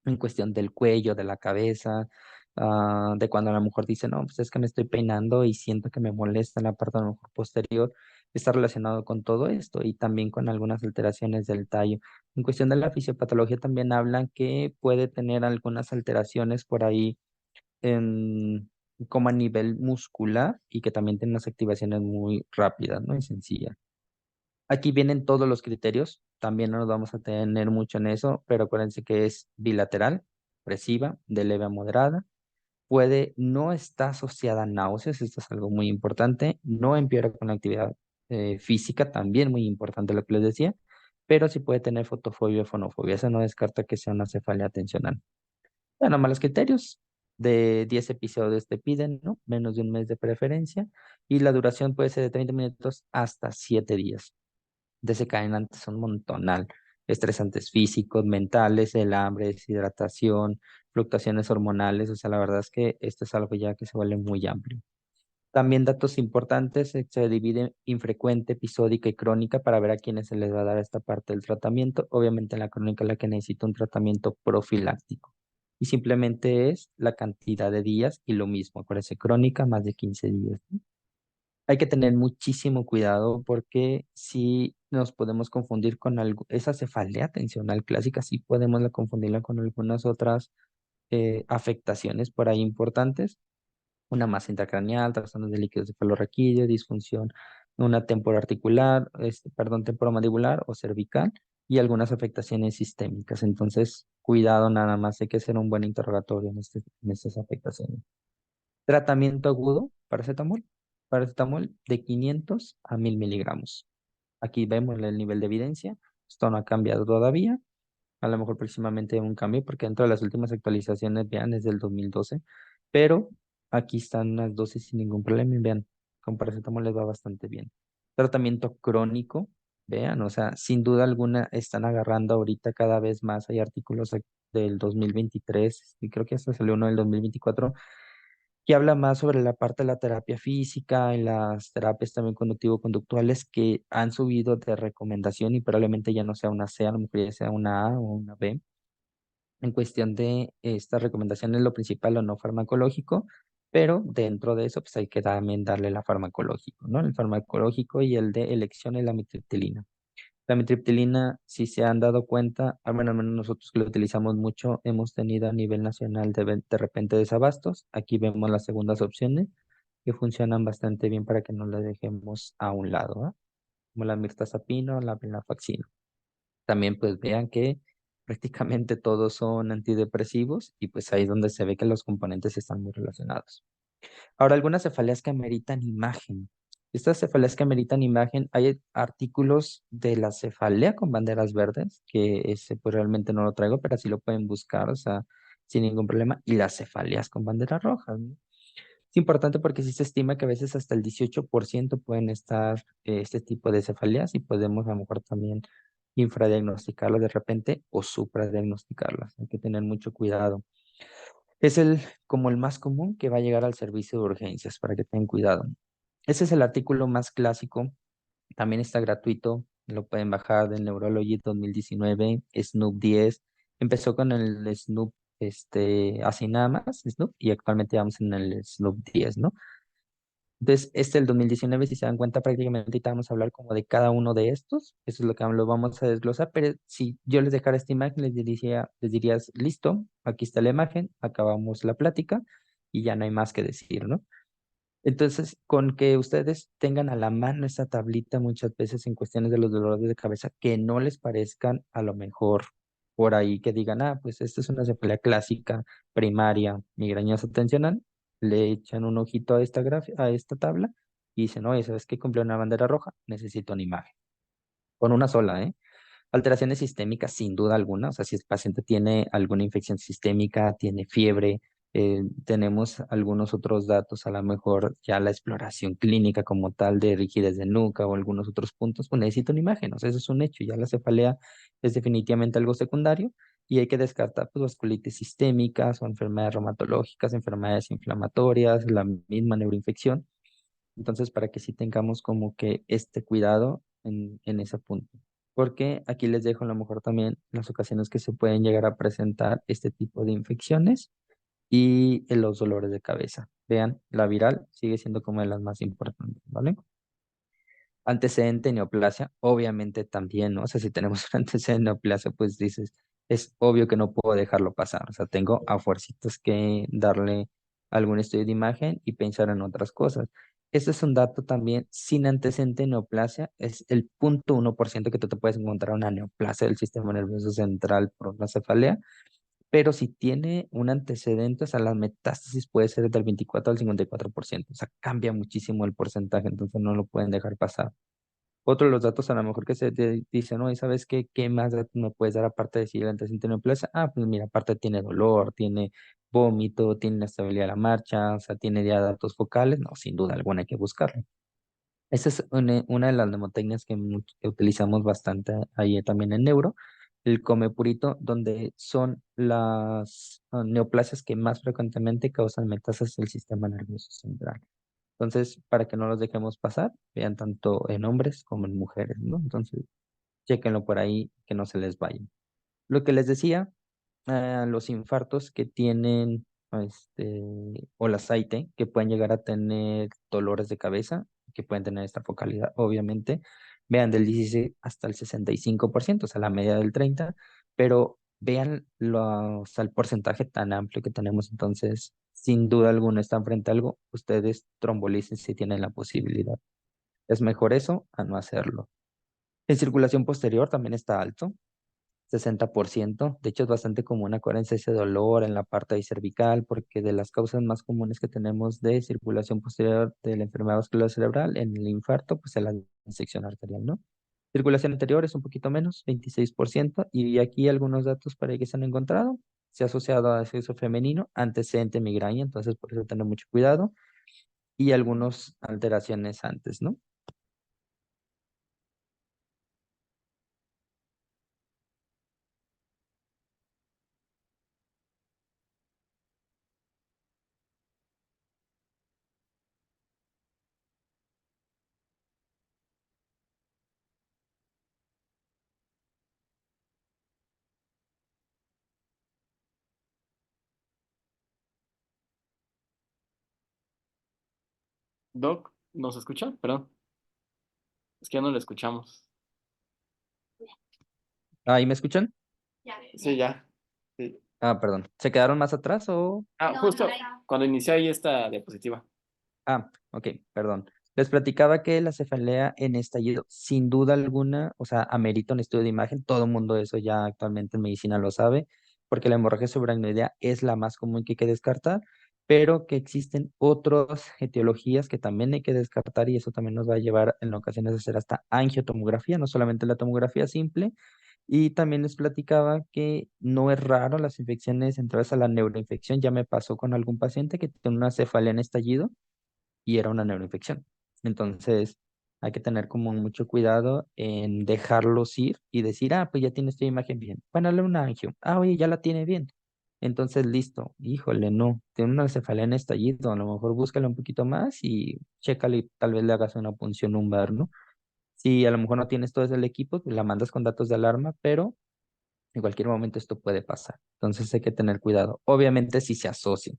en cuestión del cuello, de la cabeza, de cuando la mujer dice, no, pues es que me estoy peinando y siento que me molesta en la parte a lo mejor posterior, está relacionado con todo esto y también con algunas alteraciones del tallo. En cuestión de la fisiopatología también hablan que puede tener algunas alteraciones por ahí en, como a nivel muscular y que también tiene unas activaciones muy rápidas, ¿no? Y sencillas. Aquí vienen todos los criterios, también no nos vamos a tener mucho en eso, pero acuérdense que es bilateral, presiva, de leve a moderada, no está asociada a náuseas, esto es algo muy importante, no empeora con la actividad física, también muy importante lo que les decía, pero sí puede tener fotofobia o fonofobia, eso no descarta que sea una cefalea atencional. Bueno, más los criterios, de 10 episodios te piden, ¿no? Menos de un mes de preferencia, y la duración puede ser de 30 minutos hasta 7 días. Desencadenantes un montonal, estresantes físicos, mentales, el hambre, deshidratación, fluctuaciones hormonales, o sea, la verdad es que esto es algo ya que se vuelve muy amplio. También datos importantes, se divide infrecuente, episódica y crónica para ver a quiénes se les va a dar esta parte del tratamiento. Obviamente en la crónica es la que necesita un tratamiento profiláctico. Y simplemente es la cantidad de días y lo mismo, acuérdense, crónica más de 15 días. Hay que tener muchísimo cuidado porque si nos podemos confundir con algo, esa cefalea tensional clásica, sí podemos confundirla con algunas otras afectaciones por ahí importantes, una masa intracraneal, trastornos de líquidos cefalorraquídeo, disfunción, una temporoarticular, perdón, temporomandibular o cervical y algunas afectaciones sistémicas. Entonces, cuidado nada más, hay que hacer un buen interrogatorio en estas afectaciones. Tratamiento agudo, paracetamol. Paracetamol de 500 a 1000 miligramos. Aquí vemos el nivel de evidencia. Esto no ha cambiado todavía. A lo mejor próximamente un cambio porque dentro de las últimas actualizaciones, vean, es del 2012. Pero aquí están las dosis sin ningún problema. Y vean, con paracetamol les va bastante bien. Tratamiento crónico, vean, o sea, sin duda alguna están agarrando ahorita cada vez más. Hay artículos del 2023 y creo que hasta salió uno del 2024 que habla más sobre la parte de la terapia física y las terapias también conductivo-conductuales que han subido de recomendación y probablemente ya no sea una C, a lo mejor ya sea una A o una B. En cuestión de estas recomendaciones, lo principal o no farmacológico, pero dentro de eso pues hay que también darle la farmacológico, ¿no? El farmacológico y el de elección es la mitriptilina. La mitriptilina, si se han dado cuenta, bueno, al menos nosotros que lo utilizamos mucho, hemos tenido a nivel nacional de repente desabastos. Aquí vemos las segundas opciones que funcionan bastante bien para que no las dejemos a un lado, ¿ah? Como la mirtazapina o la venlafaxina. También pues vean que prácticamente todos son antidepresivos y pues ahí es donde se ve que los componentes están muy relacionados. Ahora, algunas cefaleas que ameritan imagen. Estas cefaleas que ameritan imagen, hay artículos de la cefalea con banderas verdes, que ese pues realmente no lo traigo, pero así lo pueden buscar, o sea, sin ningún problema, y las cefaleas con banderas rojas, ¿no? Es importante porque sí se estima que a veces hasta el 18% pueden estar este tipo de cefaleas y podemos a lo mejor también infradiagnosticarlas de repente o supradiagnosticarlas. Hay que tener mucho cuidado. Es como el más común que va a llegar al servicio de urgencias, para que tengan cuidado. Ese es el artículo más clásico. También está gratuito. Lo pueden bajar del Neurology 2019, Snoop 10. Empezó con el Snoop, así nada más, Snoop, y actualmente vamos en el Snoop 10, ¿no? Entonces, este del 2019, si se dan cuenta, prácticamente ahorita vamos a hablar como de cada uno de estos. Eso es lo que lo vamos a desglosar. Pero si yo les dejara esta imagen, les dirías, listo, aquí está la imagen, acabamos la plática y ya no hay más que decir, ¿no? Entonces, con que ustedes tengan a la mano esta tablita muchas veces en cuestiones de los dolores de cabeza, que no les parezcan a lo mejor por ahí que digan, ah, pues esta es una cefalea clásica, primaria, migrañosa tensional, le echan un ojito a a esta tabla y dicen, oye, ¿sabes qué? Cumple una bandera roja, necesito una imagen. Con una sola, ¿eh? Alteraciones sistémicas, sin duda alguna. O sea, si el paciente tiene alguna infección sistémica, tiene fiebre, tenemos algunos otros datos, a lo mejor ya la exploración clínica como tal de rigidez de nuca o algunos otros puntos, pues necesita una imagen. O sea, eso es un hecho. Ya la cefalea es definitivamente algo secundario y hay que descartar pues, vasculitis sistémicas o enfermedades reumatológicas, enfermedades inflamatorias, la misma neuroinfección. Entonces, para que sí tengamos como que este cuidado en ese punto. Porque aquí les dejo a lo mejor también las ocasiones que se pueden llegar a presentar este tipo de infecciones y los dolores de cabeza. Vean, la viral sigue siendo como de las más importantes, ¿vale? Antecedente de neoplasia, obviamente también, ¿no? O sea, si tenemos un antecedente de neoplasia, pues dices, es obvio que no puedo dejarlo pasar. O sea, tengo a fuercitas que darle algún estudio de imagen y pensar en otras cosas. Este es un dato también, sin antecedente de neoplasia, es el 0,1% que tú te puedes encontrar una neoplasia del sistema nervioso central por una cefalea, pero si tiene un antecedente, o sea, la metástasis puede ser del 24 al 54%, o sea, cambia muchísimo el porcentaje, entonces no lo pueden dejar pasar. Otro de los datos a lo mejor que se te dice, ¿no? ¿Y sabes qué? ¿Qué más datos me puedes dar aparte de si el antecedente no plaza? Ah, pues mira, aparte tiene dolor, tiene vómito, tiene inestabilidad a la marcha, o sea, tiene ya datos focales. No, sin duda alguna hay que buscarlo. Esa es una de las mnemotecnias que utilizamos bastante ahí también en neuro, el come purito, donde son las neoplasias que más frecuentemente causan metástasis del sistema nervioso central. Entonces, para que no los dejemos pasar, vean tanto en hombres como en mujeres, ¿no? Entonces, chéquenlo por ahí, que no se les vaya. Lo que les decía, los infartos que tienen, o el aceite, que pueden llegar a tener dolores de cabeza, que pueden tener esta focalidad, obviamente, vean del 16 hasta el 65%, o sea, la media del 30%, pero vean el porcentaje tan amplio que tenemos, entonces, sin duda alguna, están frente a algo, ustedes trombolicen si tienen la posibilidad. Es mejor eso a no hacerlo. En circulación posterior también está alto, 60%. De hecho, es bastante común acuérdense ese dolor en la parte ahí cervical, porque de las causas más comunes que tenemos de circulación posterior de la enfermedad vascular cerebral, en el infarto, pues es la disección arterial, ¿no? Circulación anterior es un poquito menos, 26%, y aquí algunos datos para ahí que se han encontrado. Se ha asociado a sexo femenino, antecedente migraña, entonces por eso tener mucho cuidado, y algunas alteraciones antes, ¿no?
Doc, ¿nos escucha? Perdón, es que ya no le escuchamos.
¿Ahí me escuchan?
Sí, ya. Sí.
Ah, perdón. ¿Se quedaron más atrás o...?
Ah, justo cuando inicié ahí esta diapositiva.
Ah, ok, perdón. Les platicaba que la cefalea en estallido, sin duda alguna, o sea, amerita un estudio de imagen. Todo el mundo eso ya actualmente en medicina lo sabe, porque la hemorragia subaracnoidea es la más común que hay que descartar, pero que existen otras etiologías que también hay que descartar y eso también nos va a llevar en ocasiones a hacer hasta angiotomografía, no solamente la tomografía simple. Y también les platicaba que no es raro las infecciones entradas a la neuroinfección. Ya me pasó con algún paciente que tiene una cefalea en estallido y era una neuroinfección. Entonces, hay que tener como mucho cuidado en dejarlos ir y decir, ah, pues ya tiene esta imagen bien. Bueno, dale una angio. Ah, oye, ya la tiene bien. Entonces, listo. Híjole, no. Tiene una cefalea en estallido. A lo mejor búscale un poquito más y chécale y tal vez le hagas una punción lumbar, ¿no? Si a lo mejor no tienes todo el equipo, pues la mandas con datos de alarma, pero en cualquier momento esto puede pasar. Entonces hay que tener cuidado. Obviamente si se asocia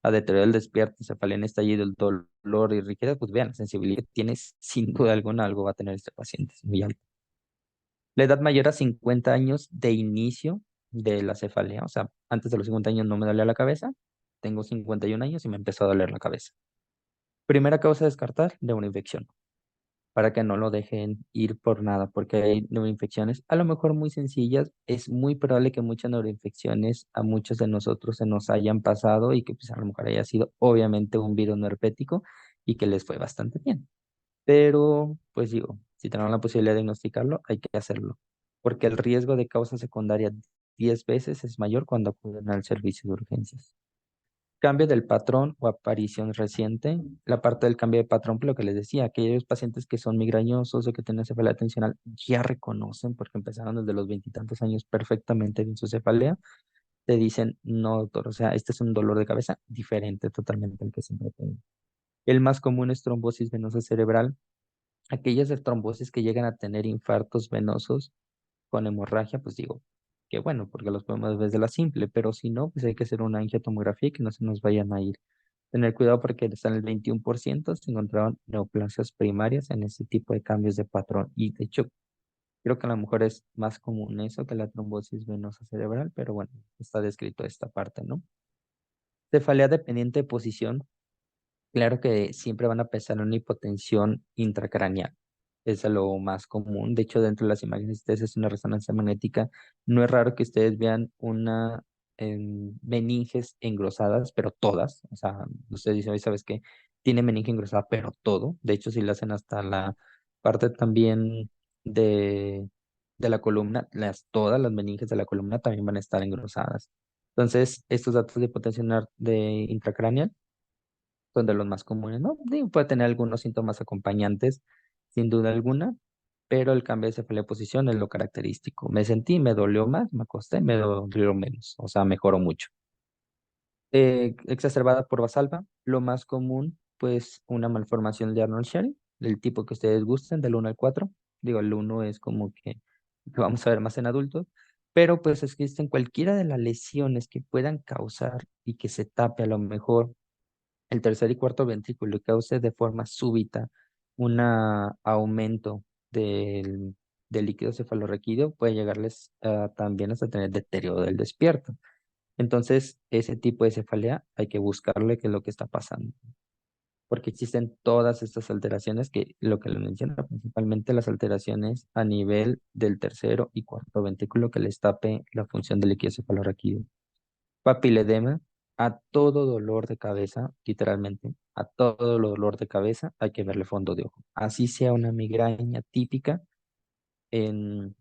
a deterioro del despierto, cefalea en estallido, el dolor y rigidez, pues vean, la sensibilidad que tienes, sin duda alguna, algo va a tener este paciente, es muy alto. La edad mayor a 50 años de inicio de la cefalea, o sea, antes de los 50 años no me dolía la cabeza, tengo 51 años y me empezó a doler la cabeza. Primera causa a descartar, de una infección para que no lo dejen ir por nada, porque hay neuroinfecciones, a lo mejor muy sencillas, es muy probable que muchas neuroinfecciones a muchos de nosotros se nos hayan pasado y que pues a lo mejor haya sido obviamente un virus no herpético y que les fue bastante bien. Pero, pues digo, si tenemos la posibilidad de diagnosticarlo, hay que hacerlo, porque el riesgo de causa secundaria 10 veces es mayor cuando acuden al servicio de urgencias. Cambio del patrón o aparición reciente. La parte del cambio de patrón, por lo que les decía, aquellos pacientes que son migrañosos o que tienen cefalea tensional ya reconocen, porque empezaron desde los veintitantos años perfectamente bien su cefalea, te dicen, no, doctor, o sea, este es un dolor de cabeza diferente totalmente al que siempre tengo. El más común es trombosis venosa cerebral. Aquellas de trombosis que llegan a tener infartos venosos con hemorragia, pues digo, que bueno, porque los podemos ver desde la simple, pero si no, pues hay que hacer una angiotomografía y que no se nos vayan a ir. Tener cuidado porque está en el 21%, se encontraron neoplasias primarias en ese tipo de cambios de patrón. Y de hecho, creo que a lo mejor es más común eso que la trombosis venosa cerebral, pero bueno, está descrito esta parte, ¿no? Cefalea dependiente de posición. Claro que siempre van a pensar en una hipotensión intracraneal. Es lo más común. De hecho, dentro de las imágenes, si ustedes hacen una resonancia magnética, no es raro que ustedes vean una meninges engrosadas, pero todas. O sea, ustedes dicen, oye, ¿sabes qué? Tiene meninge engrosada, pero todo. De hecho, si le hacen hasta la parte también de, de la columna, todas las meninges de la columna también van a estar engrosadas. Entonces, estos datos de hipotensión de intracraneal son de los más comunes, ¿no? Digo, puede tener algunos síntomas acompañantes, sin duda alguna, pero el cambio de cefalea de posición es lo característico. Me sentí, me dolió más, me acosté, me dolió menos, o sea, mejoró mucho. Exacerbada por Valsalva, lo más común, pues una malformación de Arnold Chiari, del tipo que ustedes gusten, del 1 al 4. Digo, el uno es como que lo vamos a ver más en adultos, pero pues existen cualquiera de las lesiones que puedan causar y que se tape a lo mejor el tercer y cuarto ventrículo y cause de forma súbita un aumento del líquido cefalorraquídeo, puede llegarles también hasta tener deterioro del despierto. Entonces, ese tipo de cefalea hay que buscarle qué es lo que está pasando, porque existen todas estas alteraciones que lo que le menciona, principalmente las alteraciones a nivel del tercero y cuarto ventrículo que les tape la función del líquido cefalorraquídeo. Papiledema, a todo dolor de cabeza, literalmente, a todo dolor de cabeza hay que verle fondo de ojo. Así sea una migraña típica, en,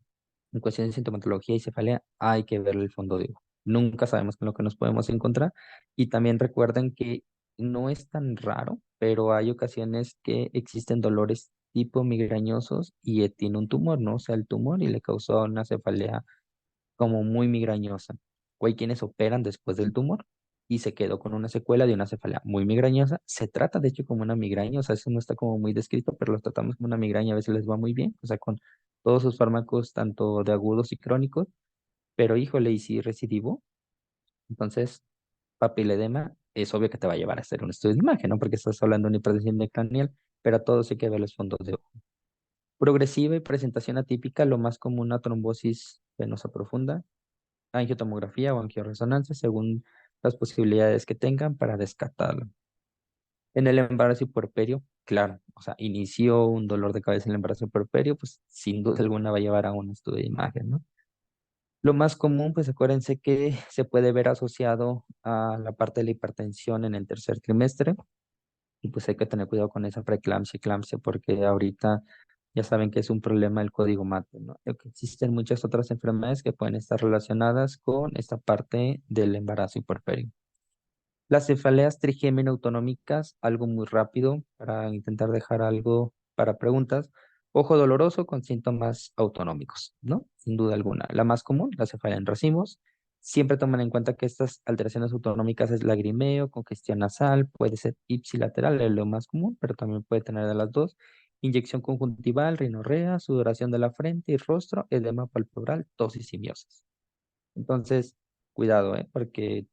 en cuestión de sintomatología y cefalea, hay que verle el fondo de ojo. Nunca sabemos con lo que nos podemos encontrar. Y también recuerden que no es tan raro, pero hay ocasiones que existen dolores tipo migrañosos y tiene un tumor, ¿no? O sea, el tumor y le causó una cefalea como muy migrañosa. O hay quienes operan después del tumor y se quedó con una secuela de una cefalea muy migrañosa. Se trata de hecho como una migraña, o sea, eso no está como muy descrito, pero los tratamos como una migraña, a veces les va muy bien, o sea, con todos sus fármacos, tanto de agudos y crónicos, pero híjole, y si recidivo, entonces papiledema, es obvio que te va a llevar a hacer un estudio de imagen, ¿no? Porque estás hablando de una hipertensión de craneal, pero a todos hay que ver los fondos de ojo. Progresiva y presentación atípica, lo más común, una trombosis venosa profunda, angiotomografía o angioresonancia según las posibilidades que tengan para descartarlo. En el embarazo y puerperio, claro, o sea, inició un dolor de cabeza en el embarazo y puerperio, pues sin duda alguna va a llevar a un estudio de imagen, ¿no? Lo más común, pues acuérdense que se puede ver asociado a la parte de la hipertensión en el tercer trimestre y pues hay que tener cuidado con esa preeclampsia, eclampsia, porque ahorita ya saben que es un problema el código MATE, ¿no? Que existen muchas otras enfermedades que pueden estar relacionadas con esta parte del embarazo y puerperio. Las cefaleas trigémino autonómicas, algo muy rápido para intentar dejar algo para preguntas. Ojo doloroso con síntomas autonómicos, ¿no? Sin duda alguna. La más común, la cefalea en racimos. Siempre tomen en cuenta que estas alteraciones autonómicas es lagrimeo, congestión nasal, puede ser ipsilateral, es lo más común, pero también puede tener de las dos. Inyección conjuntival, rinorrea, sudoración de la frente y rostro, edema palpebral, tos y simiosis. Entonces, cuidado, ¿eh? Porque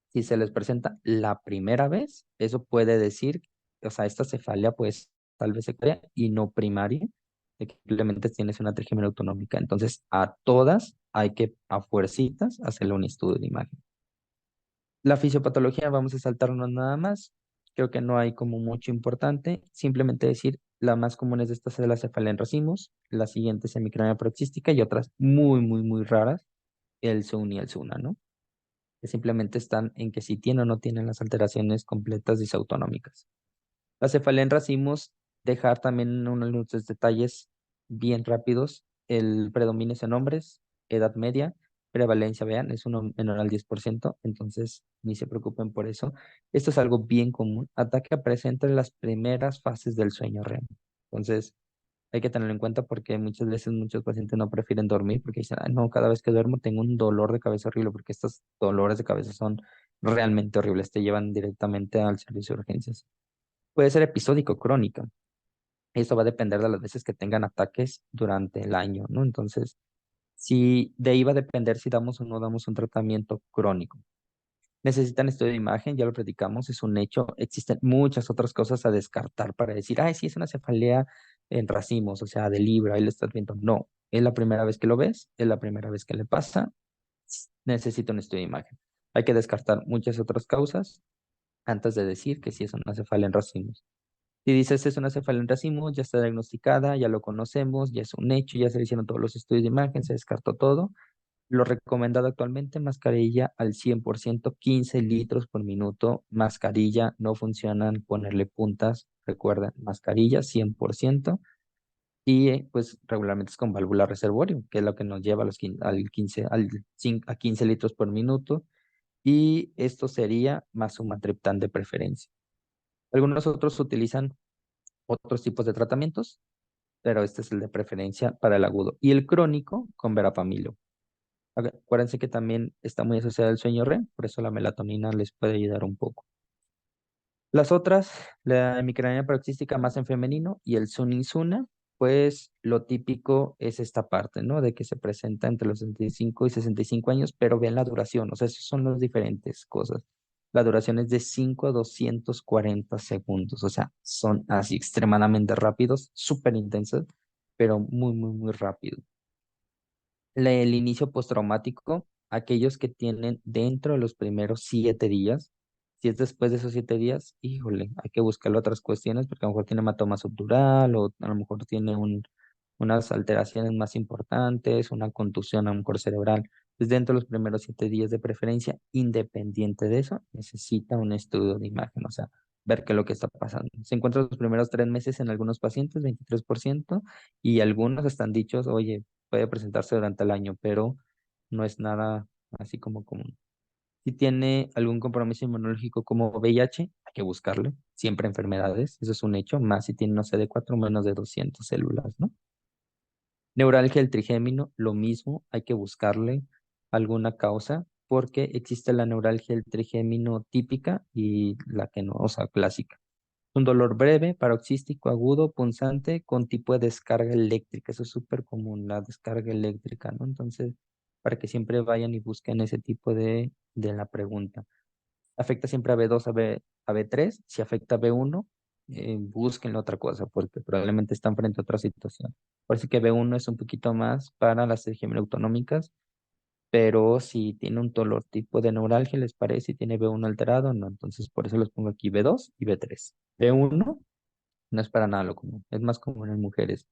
si se les presenta la primera vez, eso puede decir, o sea, esta cefalia pues tal vez secundaria y no primaria, de que simplemente tienes una trigémina autonómica. Entonces, a todas hay que, a fuercitas, hacerle un estudio de imagen. La fisiopatología, vamos a saltarnos nada más. Creo que no hay como mucho importante. Simplemente decir, la más común es esta es la cefalea en racimos, la siguiente es hemicrania paroxística y otras muy, muy, muy raras, el SUN y el SUNA, ¿no? Que simplemente están en que si tienen o no tienen las alteraciones completas disautonómicas. La cefalea en racimos, dejar también unos detalles bien rápidos. El predominio es en hombres, edad media, prevalencia, vean, es uno menor al 10%, entonces ni se preocupen por eso. Esto es algo bien común. Ataque presente en las primeras fases del sueño REM. Entonces, hay que tenerlo en cuenta porque muchas veces muchos pacientes no prefieren dormir porque dicen, "Ay, no, cada vez que duermo tengo un dolor de cabeza horrible", porque estos dolores de cabeza son realmente horribles, te llevan directamente al servicio de urgencias. Puede ser episódico, crónica. Esto va a depender de las veces que tengan ataques durante el año, ¿no? Entonces, si de ahí va a depender si damos o no damos un tratamiento crónico. Necesitan estudio de imagen, ya lo platicamos, es un hecho. Existen muchas otras cosas a descartar para decir, ay, sí, es una cefalea en racimos, o sea, de Libra, ahí lo estás viendo. No, es la primera vez que lo ves, es la primera vez que le pasa, necesita un estudio de imagen. Hay que descartar muchas otras causas antes de decir que sí es una cefalea en racimos. Si dices es una cefalea en racimos, ya está diagnosticada, ya lo conocemos, ya es un hecho, ya se le hicieron todos los estudios de imagen, se descartó todo. Lo recomendado actualmente, mascarilla al 100%, 15 litros por minuto. Mascarilla, no funcionan ponerle puntas. Recuerden, mascarilla 100%. Y pues regularmente es con válvula reservorio, que es lo que nos lleva a los al 15, a 15 litros por minuto. Y esto sería más sumatriptán de preferencia. Algunos otros utilizan otros tipos de tratamientos, pero este es el de preferencia para el agudo. Y el crónico con verapamilo. Acuérdense que también está muy asociada al sueño REM, por eso la melatonina les puede ayudar un poco. Las otras, la hemicrania paroxística más en femenino y el suninsuna, pues lo típico es esta parte, ¿no? De que se presenta entre los 65 y 65 años, pero vean la duración, o sea, esas son las diferentes cosas. La duración es de 5 a 240 segundos, o sea, son así extremadamente rápidos, súper intensas, pero muy, muy, muy rápido. El inicio postraumático, aquellos que tienen dentro de los primeros 7 días. Si es después de esos 7 días, híjole, hay que buscarle otras cuestiones porque a lo mejor tiene hematoma subdural o a lo mejor tiene unas alteraciones más importantes, una contusión a lo mejor cerebral. Pues dentro de los primeros 7 días de preferencia, independiente de eso, necesita un estudio de imagen, o sea, ver qué es lo que está pasando. Se encuentra los primeros 3 meses en algunos pacientes, 23%, y algunos están dichos, oye, puede presentarse durante el año, pero no es nada así como común. Si tiene algún compromiso inmunológico como VIH, hay que buscarle. Siempre enfermedades, eso es un hecho, más si tiene, no sé, de 4 menos de 200 células, ¿no? Neuralgia del trigémino, lo mismo, hay que buscarle alguna causa, porque existe la neuralgia del trigémino típica y la que no, o sea, clásica. Un dolor breve, paroxístico, agudo, punzante, con tipo de descarga eléctrica. Eso es súper común, la descarga eléctrica, ¿no? Entonces, para que siempre vayan y busquen ese tipo de la pregunta. Afecta siempre a B2, a B3. Si afecta a B1, busquen otra cosa, porque probablemente están frente a otra situación. Por eso que B1 es un poquito más para las hegemonías autonómicas. pero si tiene un dolor tipo de neuralgia, les parece, si tiene B1 alterado, no. Entonces, por eso los pongo aquí B2 y B3. B1 no es para nada lo común, es más común en mujeres.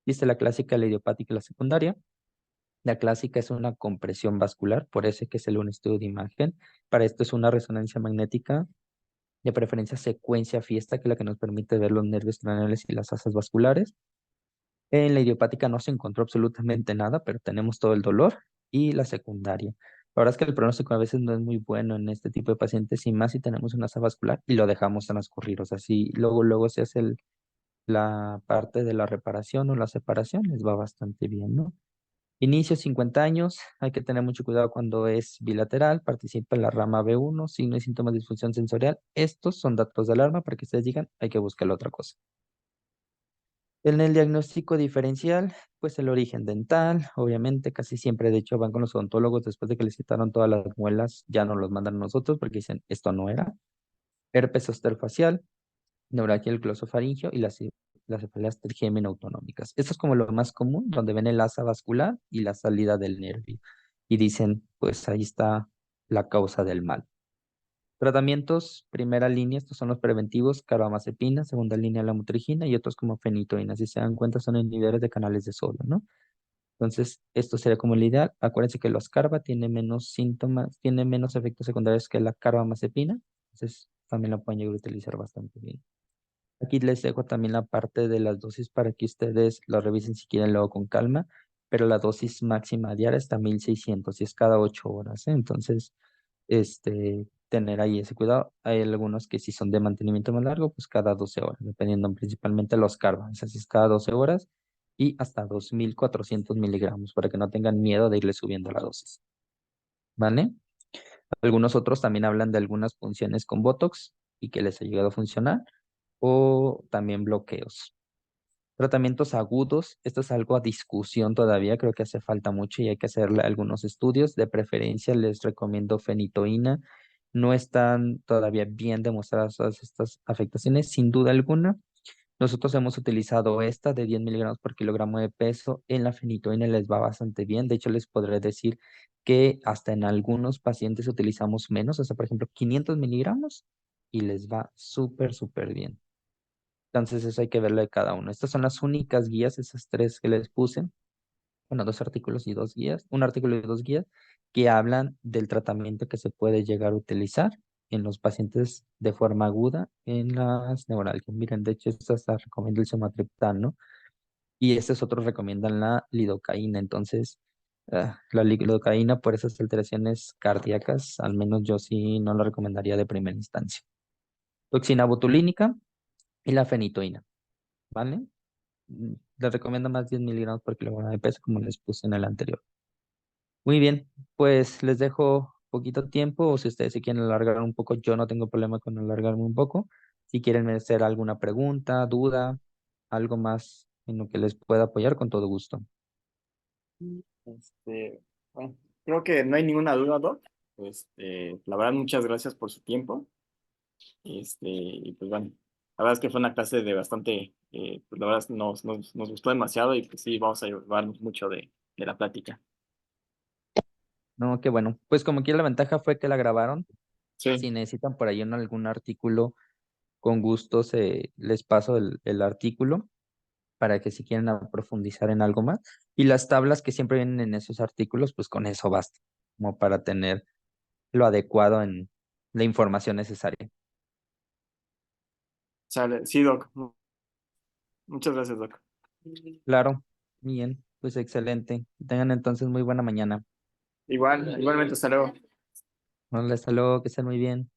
Viste la clásica, la idiopática y la secundaria. La clásica es una compresión vascular, por eso hay que hacerle un estudio de imagen. Para esto es una resonancia magnética, de preferencia secuencia fiesta, que es la que nos permite ver los nervios craneales y las asas vasculares. En la idiopática no se encontró absolutamente nada, pero tenemos todo el dolor y la secundaria. La verdad es que el pronóstico a veces no es muy bueno en este tipo de pacientes, y más si tenemos una asa vascular y lo dejamos transcurrir. O sea, si luego se hace la parte de la reparación o la separación, les va bastante bien, ¿no? Inicio 50 años, hay que tener mucho cuidado cuando es bilateral, participa en la rama B1, signos y síntomas de disfunción sensorial. Estos son datos de alarma para que ustedes digan, hay que buscar otra cosa. En el diagnóstico diferencial, pues el origen dental, obviamente, casi siempre, de hecho, van con los odontólogos después de que les quitaron todas las muelas, ya no los mandan a nosotros porque dicen, esto no era. Herpes zóster facial, neuralgia del glosofaringio y las cefaleas trigémino-autonómicas. Esto es como lo más común, donde ven el asa vascular y la salida del nervio. Y dicen, pues ahí está la causa del mal. Tratamientos, primera línea, estos son los preventivos, carbamazepina, segunda línea la mutrigina y otros como fenitoína. Si se dan cuenta, son inhibidores de canales de sodio, ¿no? Entonces, esto sería como el ideal. Acuérdense que los carba tienen menos síntomas, tienen menos efectos secundarios que la carbamazepina. Entonces, también la pueden llegar a utilizar bastante bien. Aquí les dejo también la parte de las dosis para que ustedes lo revisen si quieren luego con calma, pero la dosis máxima diaria está 1600 y es cada 8 horas, ¿eh? Entonces, tener ahí ese cuidado. Hay algunos que si son de mantenimiento más largo, pues cada 12 horas, dependiendo principalmente de los carbas. Así es cada 12 horas y hasta 2400 miligramos para que no tengan miedo de irle subiendo la dosis, ¿vale? Algunos otros también hablan de algunas funciones con Botox y que les ha llegado a funcionar, o también bloqueos. Tratamientos agudos, esto es algo a discusión todavía, creo que hace falta mucho y hay que hacerle algunos estudios. De preferencia les recomiendo fenitoína. No están todavía bien demostradas todas estas afectaciones, sin duda alguna. Nosotros hemos utilizado esta de 10 miligramos por kilogramo de peso. En la fenitoína les va bastante bien. De hecho, les podré decir que hasta en algunos pacientes utilizamos menos, o sea, por ejemplo, 500 miligramos y les va súper, súper bien. Entonces eso hay que verlo de cada uno. Estas son las únicas guías, esas tres que les puse. Bueno, dos artículos y dos guías, un artículo y dos guías que hablan del tratamiento que se puede llegar a utilizar en los pacientes de forma aguda en las neuralgias. Miren, de hecho, esto hasta recomienda el sumatriptano y estos otros recomiendan la lidocaína. Entonces, la lidocaína por esas alteraciones cardíacas, al menos yo sí no la recomendaría de primera instancia. Toxina botulínica y la fenitoína, ¿vale? Les recomiendo más 10 miligramos por kilogramo de peso, como les puse en el anterior. Muy bien, pues les dejo poquito tiempo, o si ustedes se quieren alargar un poco, yo no tengo problema con alargarme un poco. Si quieren hacer alguna pregunta, duda, algo más en lo que les pueda apoyar, con todo gusto.
Bueno, creo que no hay ninguna duda, Doc. La verdad, muchas gracias por su tiempo. Y pues bueno, la verdad es que fue una clase de bastante, pues la verdad es que nos gustó demasiado y pues sí, vamos a llevarnos mucho de la plática.
No, qué bueno. Pues como quiera, la ventaja fue que la grabaron.
Sí,
Si necesitan por ahí algún artículo, con gusto les paso el artículo para que si quieren profundizar en algo más. Y las tablas que siempre vienen en esos artículos, pues con eso basta, como para tener lo adecuado en la información necesaria.
sale. Sí, Doc. Muchas gracias, Doc.
Claro, bien, pues excelente. Tengan entonces muy buena mañana.
Igualmente, hasta luego.
Hola, hasta luego, que estén muy bien.